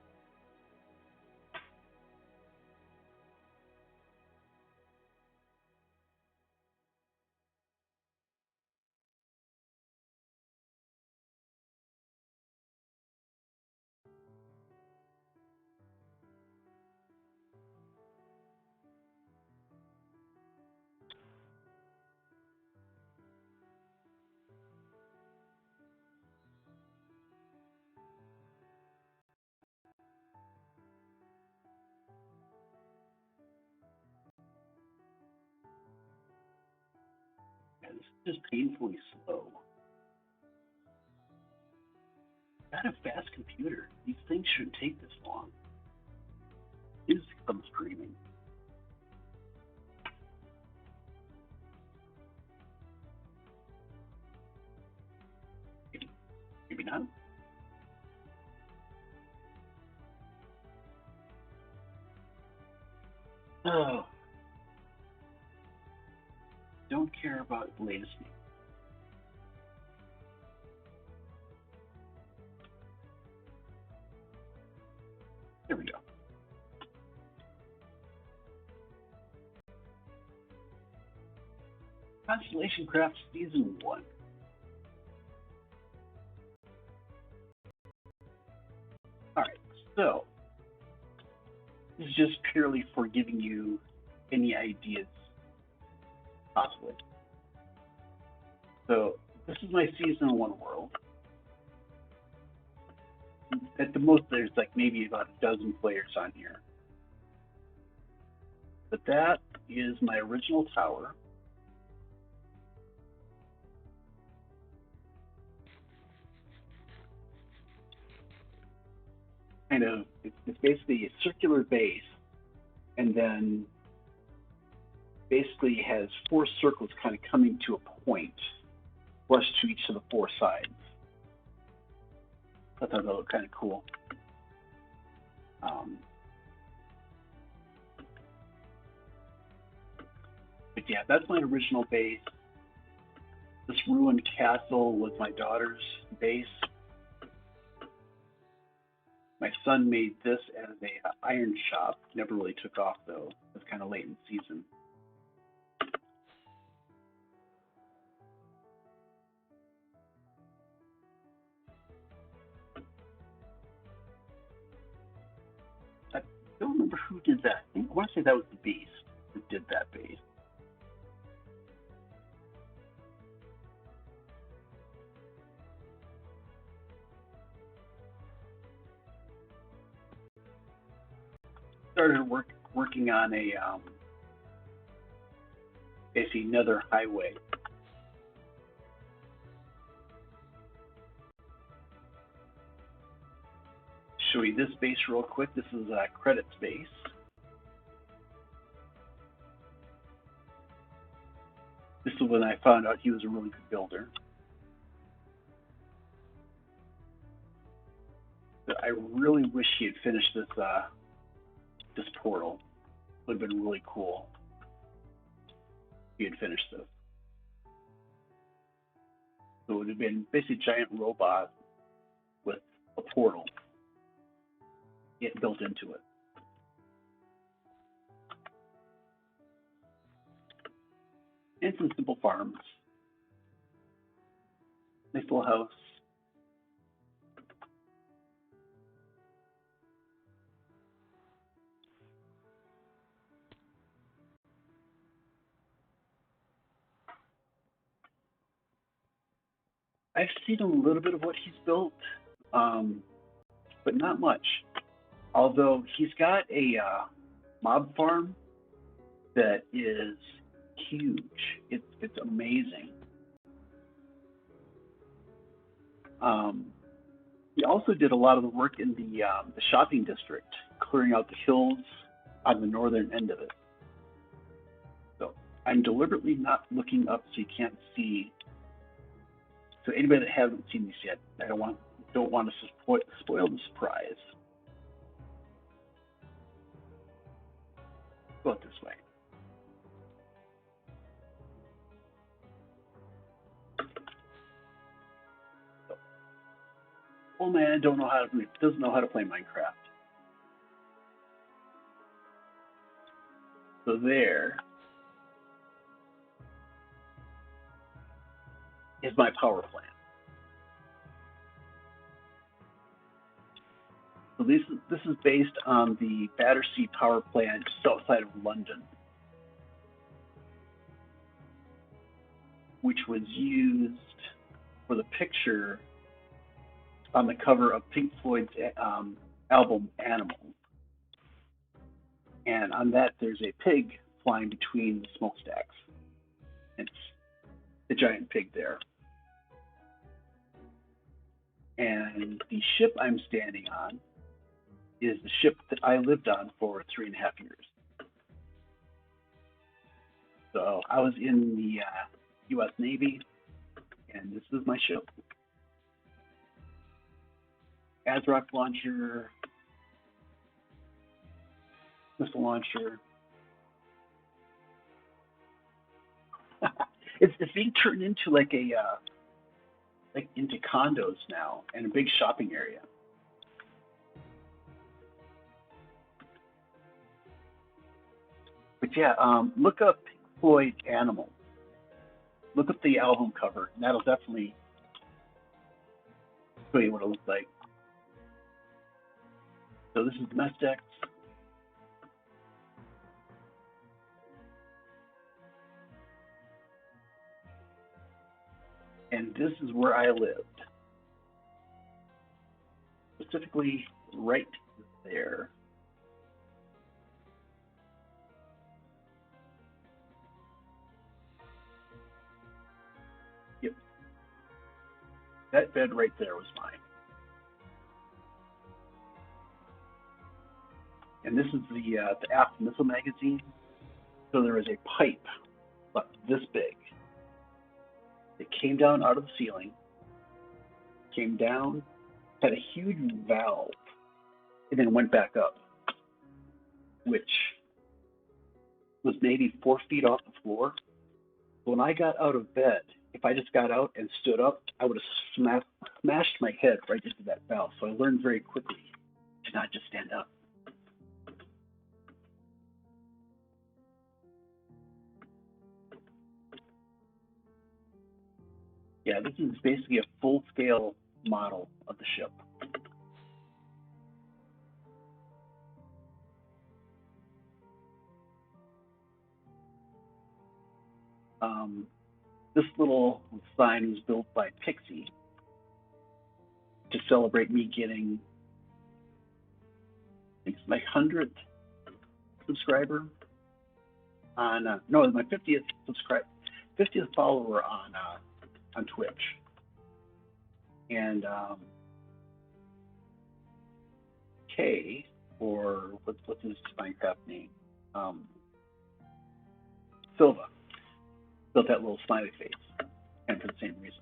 It's just painfully slow. Got a fast computer. These things shouldn't take this long. Is some screaming. Maybe not. Oh. Don't care about the latest news. There we go. Constellation Craft Season 1. Alright, so this is just purely for giving you any ideas, possibly. So this is my Season 1 world. At the most, there's like maybe about a dozen players on here. But that is my original tower. Kind of, it's basically a circular base, and then basically has 4 circles kind of coming to a point, flush to each of the 4 sides. I thought that looked kind of cool. But yeah, that's my original base. This ruined castle was my daughter's base. My son made this as a iron shop. Never really took off though. It was kind of late in season. I don't remember who did that. I want to say that was the Beast who did that base. Started working on a basically another highway. Show you this base real quick. This is a credits base. This is when I found out he was a really good builder. But I really wish he had finished this this portal. It would have been really cool if he had finished this. So it would have been basically a giant robot with a portal built into it. And some simple farms. Nice little house. I've seen a little bit of what he's built, but not much. Although he's got a mob farm that is huge. It's amazing. He also did a lot of the work in the shopping district, clearing out the hills on the northern end of it. So I'm deliberately not looking up so you can't see. So anybody that hasn't seen these yet, I don't want to spoil the surprise. Go it this way. So, old man doesn't know how to play Minecraft. So there is my power plant. So this is based on the Battersea power plant just outside of London, which was used for the picture on the cover of Pink Floyd's album Animals. And on that, there's a pig flying between the smokestacks. It's the giant pig there. And the ship I'm standing on is the ship that I lived on for 3.5 years. So I was in the U.S. Navy, and this is my ship. ASRock launcher, missile launcher. it's being turned into like a into condos now and a big shopping area. But yeah, look up Pink Floyd Animals. Look up the album cover, and that'll definitely show you what it looks like. So this is domestics. And this is where I lived. Specifically right there. Yep. That bed right there was mine. And this is the Aft Missile magazine. So there is a pipe about this big. It came down out of the ceiling, came down, had a huge valve, and then went back up, which was maybe 4 feet off the floor. When I got out of bed, if I just got out and stood up, I would have smashed my head right into that valve. So I learned very quickly to not just stand up. Yeah, this is basically a full-scale model of the ship. This little sign was built by Pixie to celebrate me getting, I think it's my 100th subscriber on, no, it's my 50th follower on Twitch. And Kay, or what's his Minecraft name? Silva, built that little smiley face, and for the same reason.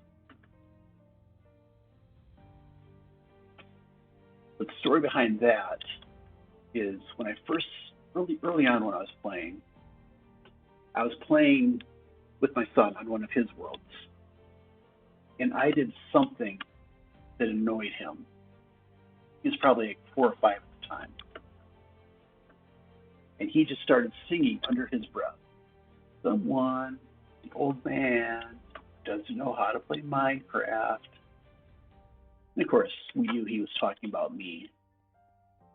But the story behind that is when I first, early on when I was playing with my son on one of his worlds, and I did something that annoyed him. He was probably like 4 or 5 at the time. And he just started singing under his breath. Someone, the old man, doesn't know how to play Minecraft. And of course, we knew he was talking about me.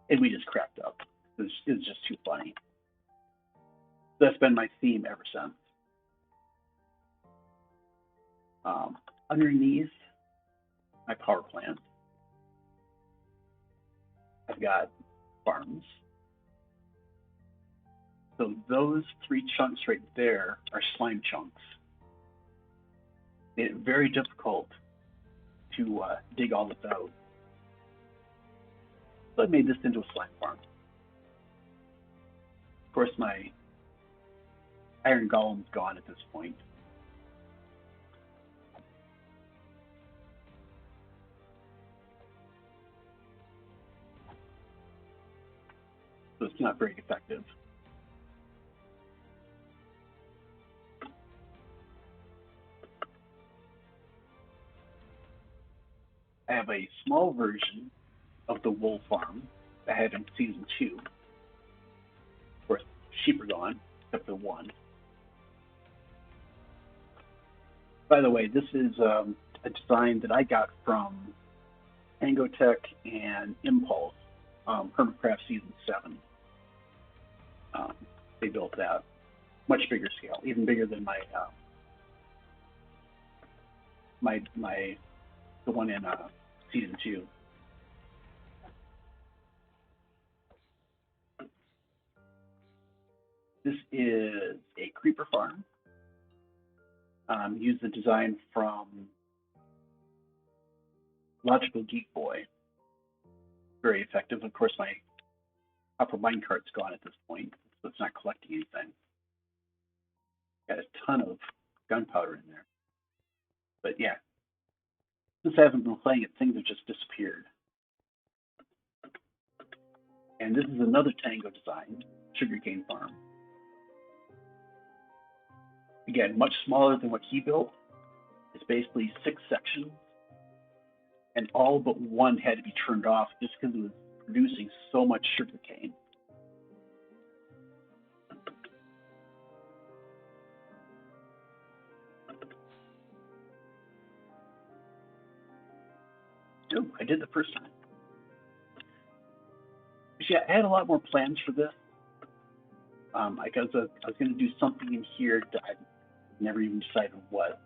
And we just cracked up. It was just too funny. That's been my theme ever since. Underneath my power plant, I've got farms. So those 3 chunks right there are slime chunks. Made it very difficult to dig all this out. So I made this into a slime farm. Of course, my iron golem's gone at this point. So it's not very effective. I have a small version of the wool farm I had in season 2. Of course, sheep are gone, except for 1. By the way, this is a design that I got from Angotech and Impulse, Hermitcraft Season 7. They built that. Much bigger scale, even bigger than the one in Season 2. This is a creeper farm. Use the design from Logical Geek Boy. Very effective. Of course, my upper minecart's gone at this point, so it's not collecting anything. Got a ton of gunpowder in there. But yeah, since I haven't been playing it, things have just disappeared. And this is another Tango design, Sugarcane Farm. Again, much smaller than what he built. It's basically 6 sections, and all but one had to be turned off just because it was producing so much sugarcane. Oh, I did the first time. But yeah, I had a lot more plans for this. I was going to do something in here that I never even decided what.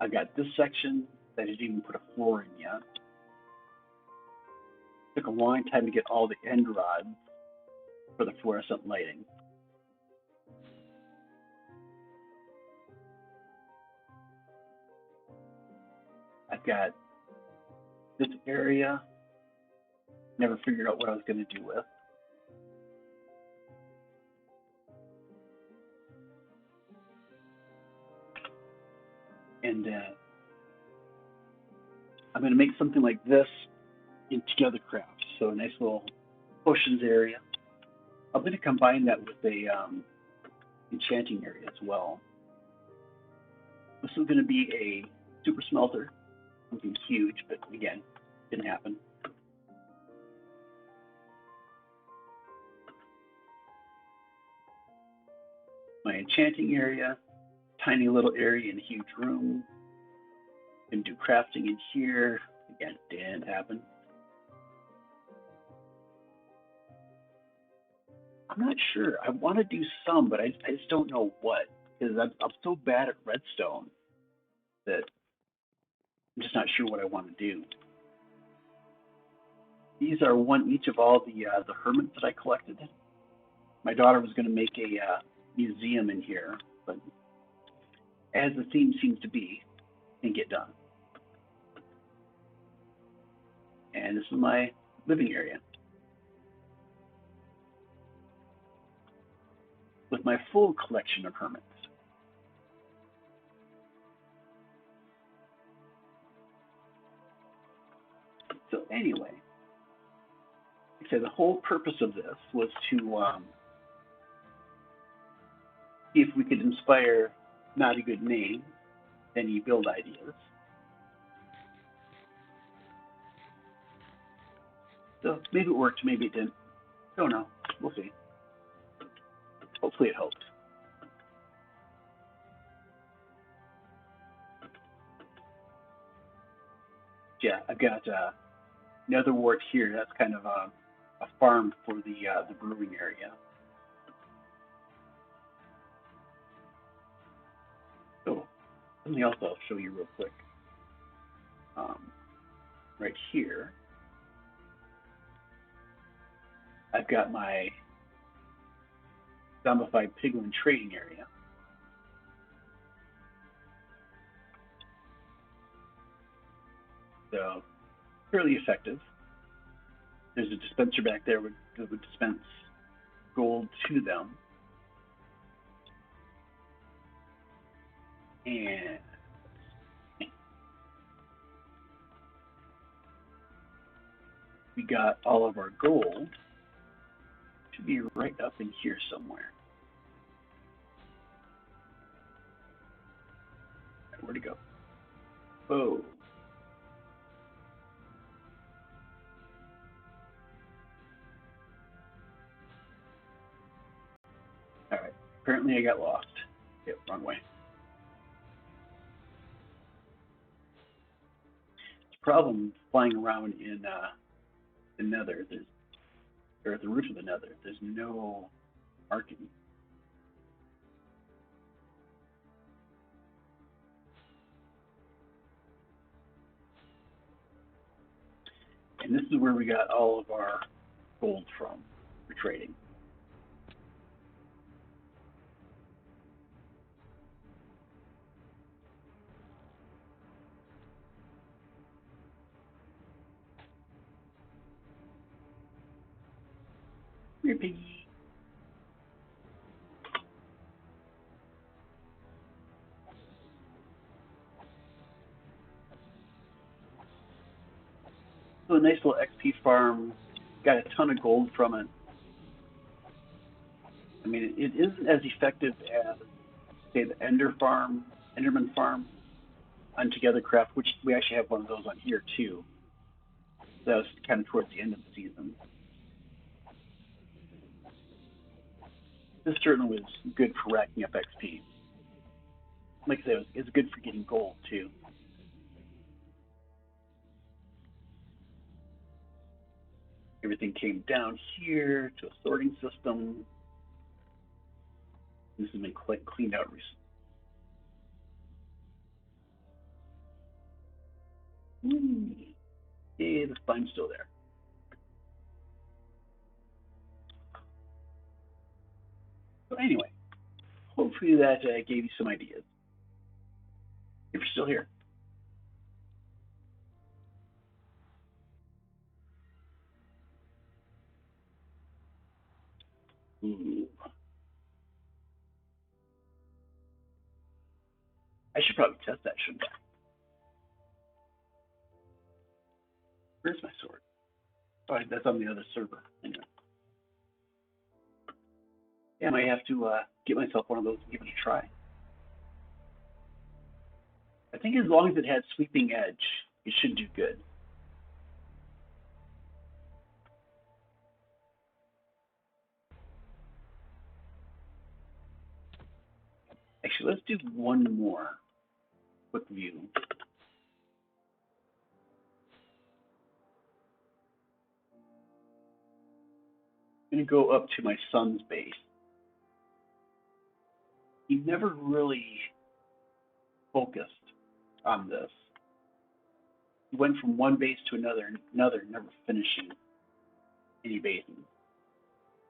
I've got this section that I didn't even put a floor in yet. It took a long time to get all the end rods for the fluorescent lighting. I've got this area, never figured out what I was going to do with. And I'm going to make something like this in Together Craft. So a nice little potions area. I'm going to combine that with a enchanting area as well. This is going to be a super smelter, something huge, but again, didn't happen. My enchanting area, tiny little area in a huge room. Gonna do crafting in here. Again, didn't happen. I'm not sure. I want to do some, but I just don't know what, because I'm so bad at redstone that I'm just not sure what I want to do. These are one each of all the hermits that I collected. My daughter was going to make a museum in here, but as the theme seems to be, didn't get done. And this is my living area. With my full collection of hermits. So anyway, like I said, the whole purpose of this was to see if we could inspire not a good name, any build ideas. So maybe it worked, maybe it didn't. Don't know. We'll see. Hopefully it helped. Yeah, I've got nether wart here. That's kind of a farm for the brewing area. So something else I'll show you real quick. Right here, I've got my zombified piglin trading area. So fairly effective. There's a dispenser back there that would dispense gold to them. And we got all of our gold. Should be right up in here somewhere. Where'd it go? Oh. Alright. Apparently I got lost. Yep, wrong way. It's a problem flying around in the nether. Or at the roof of the nether. There's no marking. And this is where we got all of our gold from for trading. Piggy. So a nice little XP farm. Got a ton of gold from it. I mean, it isn't as effective as, say, the Enderman Farm on Togethercraft, which we actually have one of those on here too. That was kind of towards the end of the season. This certainly was good for racking up XP. Like I said, it's good for getting gold too. Everything came down here to a sorting system. This has been cleaned out recently. Yeah, the spine's still there. So anyway, hopefully that gave you some ideas. If you're still here. Ooh. I should probably test that, shouldn't I? Where's my sword? Oh, that's on the other server. Anyway. Yeah, I might have to get myself one of those and give it a try. I think as long as it had sweeping edge, it should do good. Actually, let's do one more quick view. I'm going to go up to my son's base. He never really focused on this. He went from one base to another, never finishing any bases.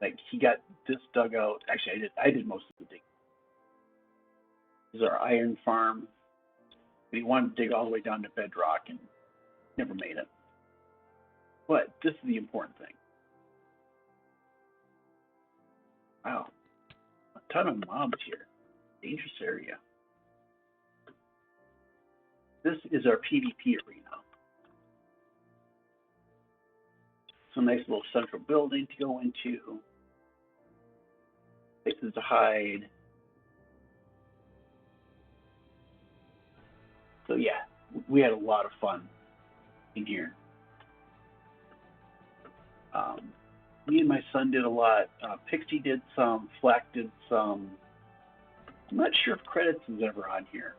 Like, he got this dug out. Actually, I did most of the digging. This is our iron farm. But he wanted to dig all the way down to bedrock and never made it. But this is the important thing. Wow, a ton of mobs here. Dangerous area. This is our PvP arena. It's a nice little central building to go into. Places to hide. So yeah, we had a lot of fun in here. Me and my son did a lot. Pixie did some. Flack did some. I'm not sure if Credits is ever on here.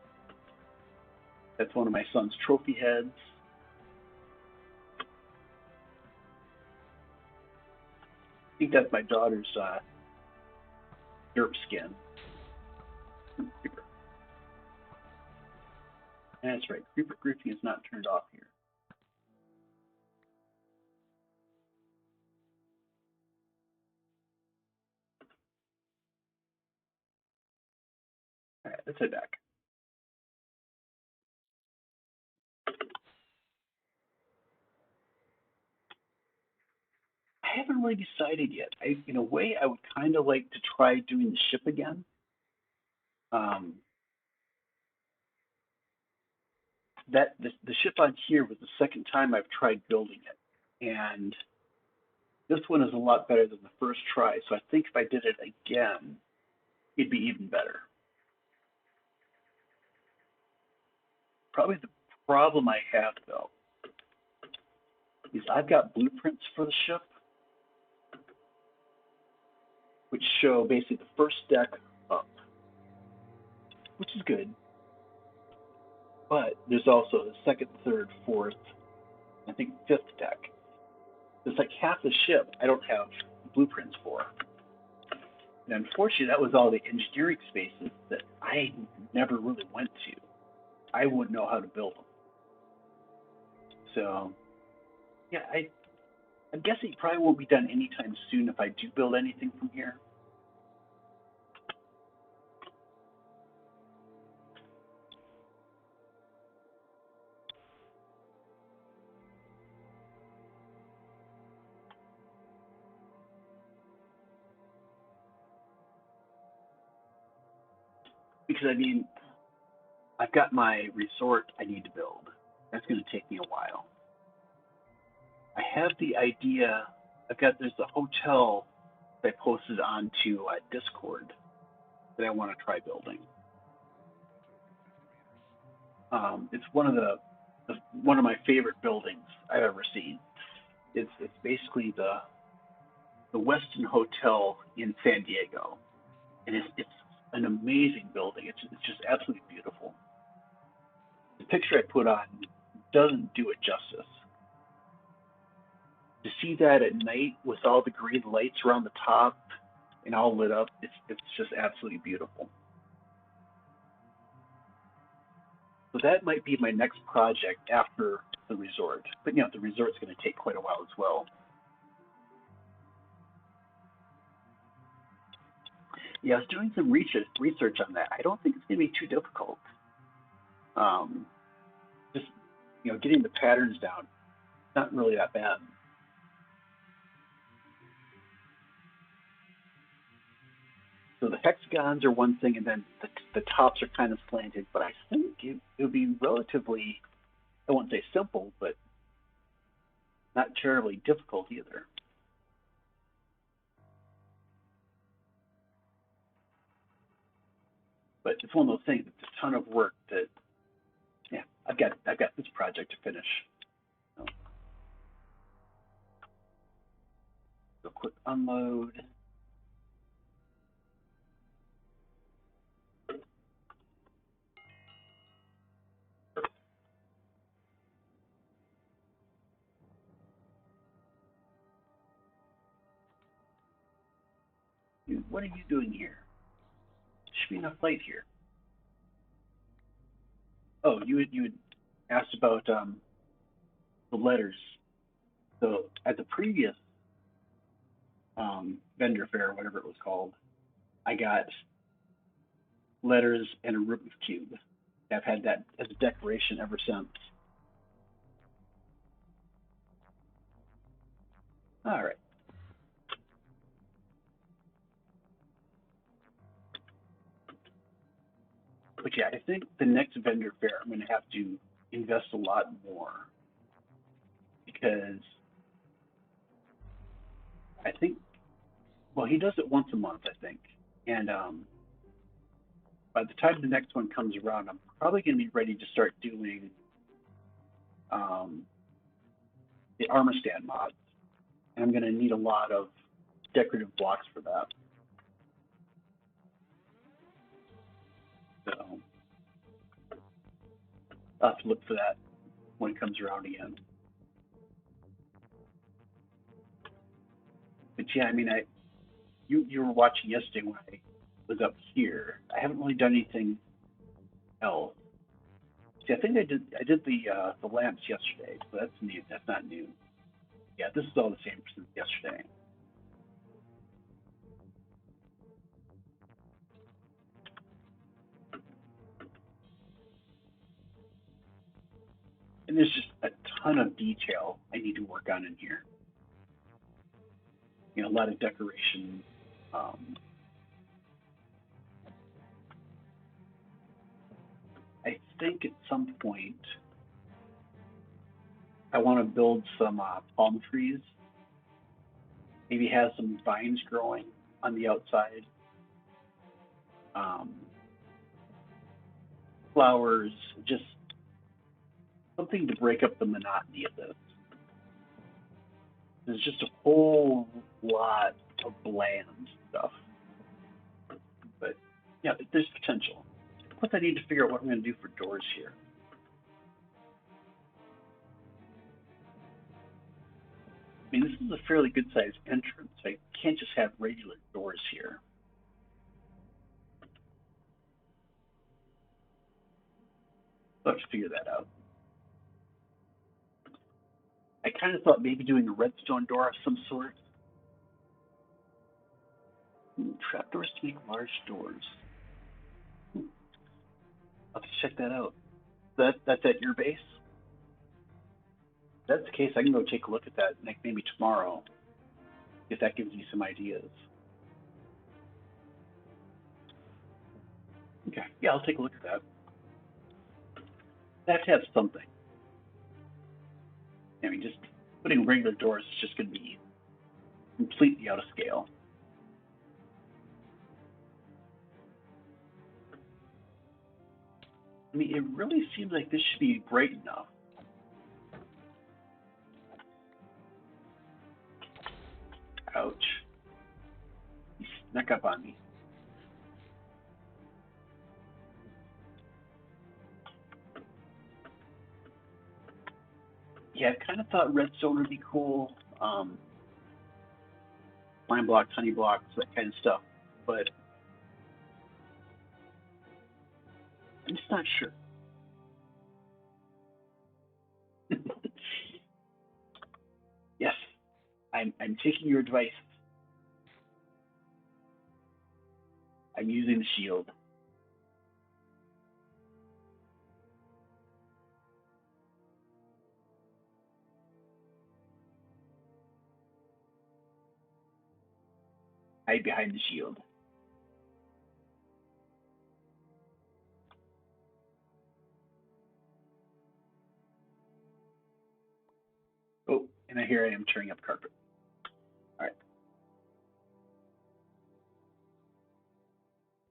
That's one of my son's trophy heads. I think that's my daughter's derp skin. That's right. Creeper Griffing is not turned off here. All right, let's head back. I haven't really decided yet. In a way, I would kind of like to try doing the ship again. The ship on here was the second time I've tried building it, and this one is a lot better than the first try. So I think if I did it again, it'd be even better. Probably the problem I have though is I've got blueprints for the ship, which show basically the first deck up, which is good. But there's also the second, third, fourth, I think fifth deck. It's like half the ship I don't have blueprints for. And unfortunately, that was all the engineering spaces that I never really went to. I wouldn't know how to build them. So, yeah, I'm guessing it probably won't be done anytime soon if I do build anything from here. Because I mean, I've got my resort I need to build. That's going to take me a while. I have the idea. There's a hotel that I posted onto Discord that I want to try building. It's one of my favorite buildings I've ever seen. It's basically the Westin Hotel in San Diego, and it's an amazing building. It's just absolutely beautiful. The picture I put on doesn't do it justice. To see that at night with all the green lights around the top and all lit up, it's just absolutely beautiful. So that might be my next project after the resort. But the resort's going to take quite a while as well. Yeah, I was doing some research on that. I don't think it's going to be too difficult. Just getting the patterns down, not really that bad. So the hexagons are one thing, and then the tops are kind of slanted. But I think it would be relatively, I won't say simple, but not terribly difficult either. But it's one of those things. It's a ton of work that, yeah, I've got this project to finish. So quick unload. Dude, what are you doing here? There should be enough light here. Oh, you had asked about the letters. So at the previous vendor fair, whatever it was called, I got letters and a Rubik's cube. I've had that as a decoration ever since. All right. But yeah, I think the next vendor fair I'm going to have to invest a lot more because I think, well, he does it once a month, I think, and by the time the next one comes around, I'm probably going to be ready to start doing um, the armor stand mods, and I'm going to need a lot of decorative blocks for that. So I'll have to look for that when it comes around again. But yeah, I mean, you were watching yesterday when I was up here. I haven't really done anything else. See, I think I did the lamps yesterday, so that's new. That's not new. Yeah, this is all the same since yesterday. And there's just a ton of detail I need to work on in here. A lot of decoration. I think at some point I want to build some palm trees. Maybe have some vines growing on the outside. Um, Flowers, just something to break up the monotony of this. There's just a whole lot of bland stuff. But yeah, there's potential. Plus, I need to figure out what I'm going to do for doors here. I mean, this is a fairly good sized entrance. I can't just have regular doors here. I'll have to figure that out. I kind of thought maybe doing a redstone door of some sort. Trapdoors to make large doors. I'll have to check that out. That's at your base? If that's the case, I can go take a look at that maybe tomorrow, if that gives me some ideas. Okay, yeah, I'll take a look at that. They have to have something. I mean, just putting regular doors is just going to be completely out of scale. I mean, it really seems like this should be bright enough. Ouch. He snuck up on me. Yeah, I kind of thought redstone would be cool. Lime blocks, honey blocks, that kind of stuff. But I'm just not sure. Yes, I'm taking your advice. I'm using the shield. Hide behind the shield. Oh, and here I am turning up carpet. All right.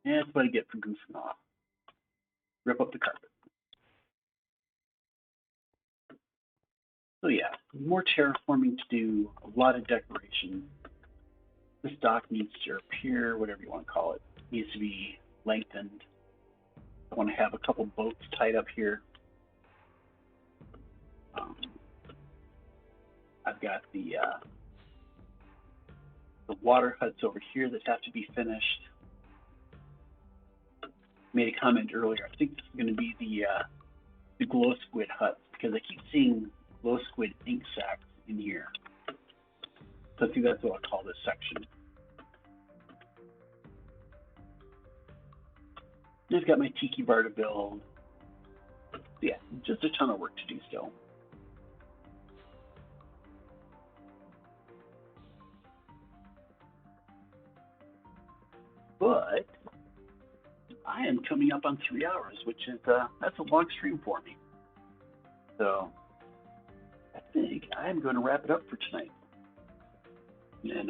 And that's what I get for goofing off. Rip up the carpet. So yeah, more terraforming to do, a lot of decoration. This dock needs to appear, whatever you want to call it, needs to be lengthened. I want to have a couple boats tied up here. I've got the water huts over here that have to be finished. Made a comment earlier. I think this is going to be the glow squid huts because I keep seeing glow squid ink sacs in here. So I think that's what I'll call this section. And I've got my tiki bar to build. So yeah, just a ton of work to do still. But I am coming up on 3 hours, which is that's a long stream for me. So I think I'm going to wrap it up for tonight, and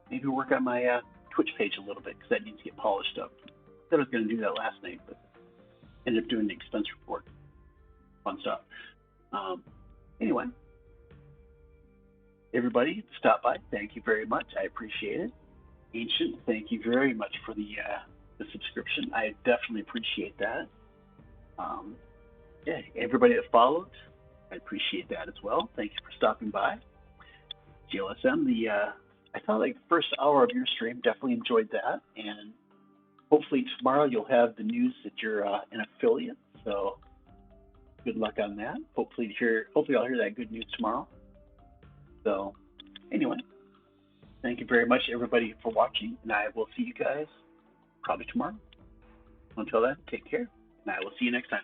maybe work on my Twitch page a little bit because that needs to get polished up. I said I was going to do that last night, but ended up doing the expense report. Fun stuff. Anyway, everybody, stop by. Thank you very much. I appreciate it. Ancient, thank you very much for the subscription. I definitely appreciate that. Yeah, everybody that followed, I appreciate that as well. Thank you for stopping by. GLSM, I thought like the first hour of your stream, definitely enjoyed that, and hopefully tomorrow you'll have the news that you're an affiliate. So good luck on that. Hopefully I'll hear that good news tomorrow. So anyway, thank you very much everybody for watching, and I will see you guys probably tomorrow. Until then, take care, and I will see you next time.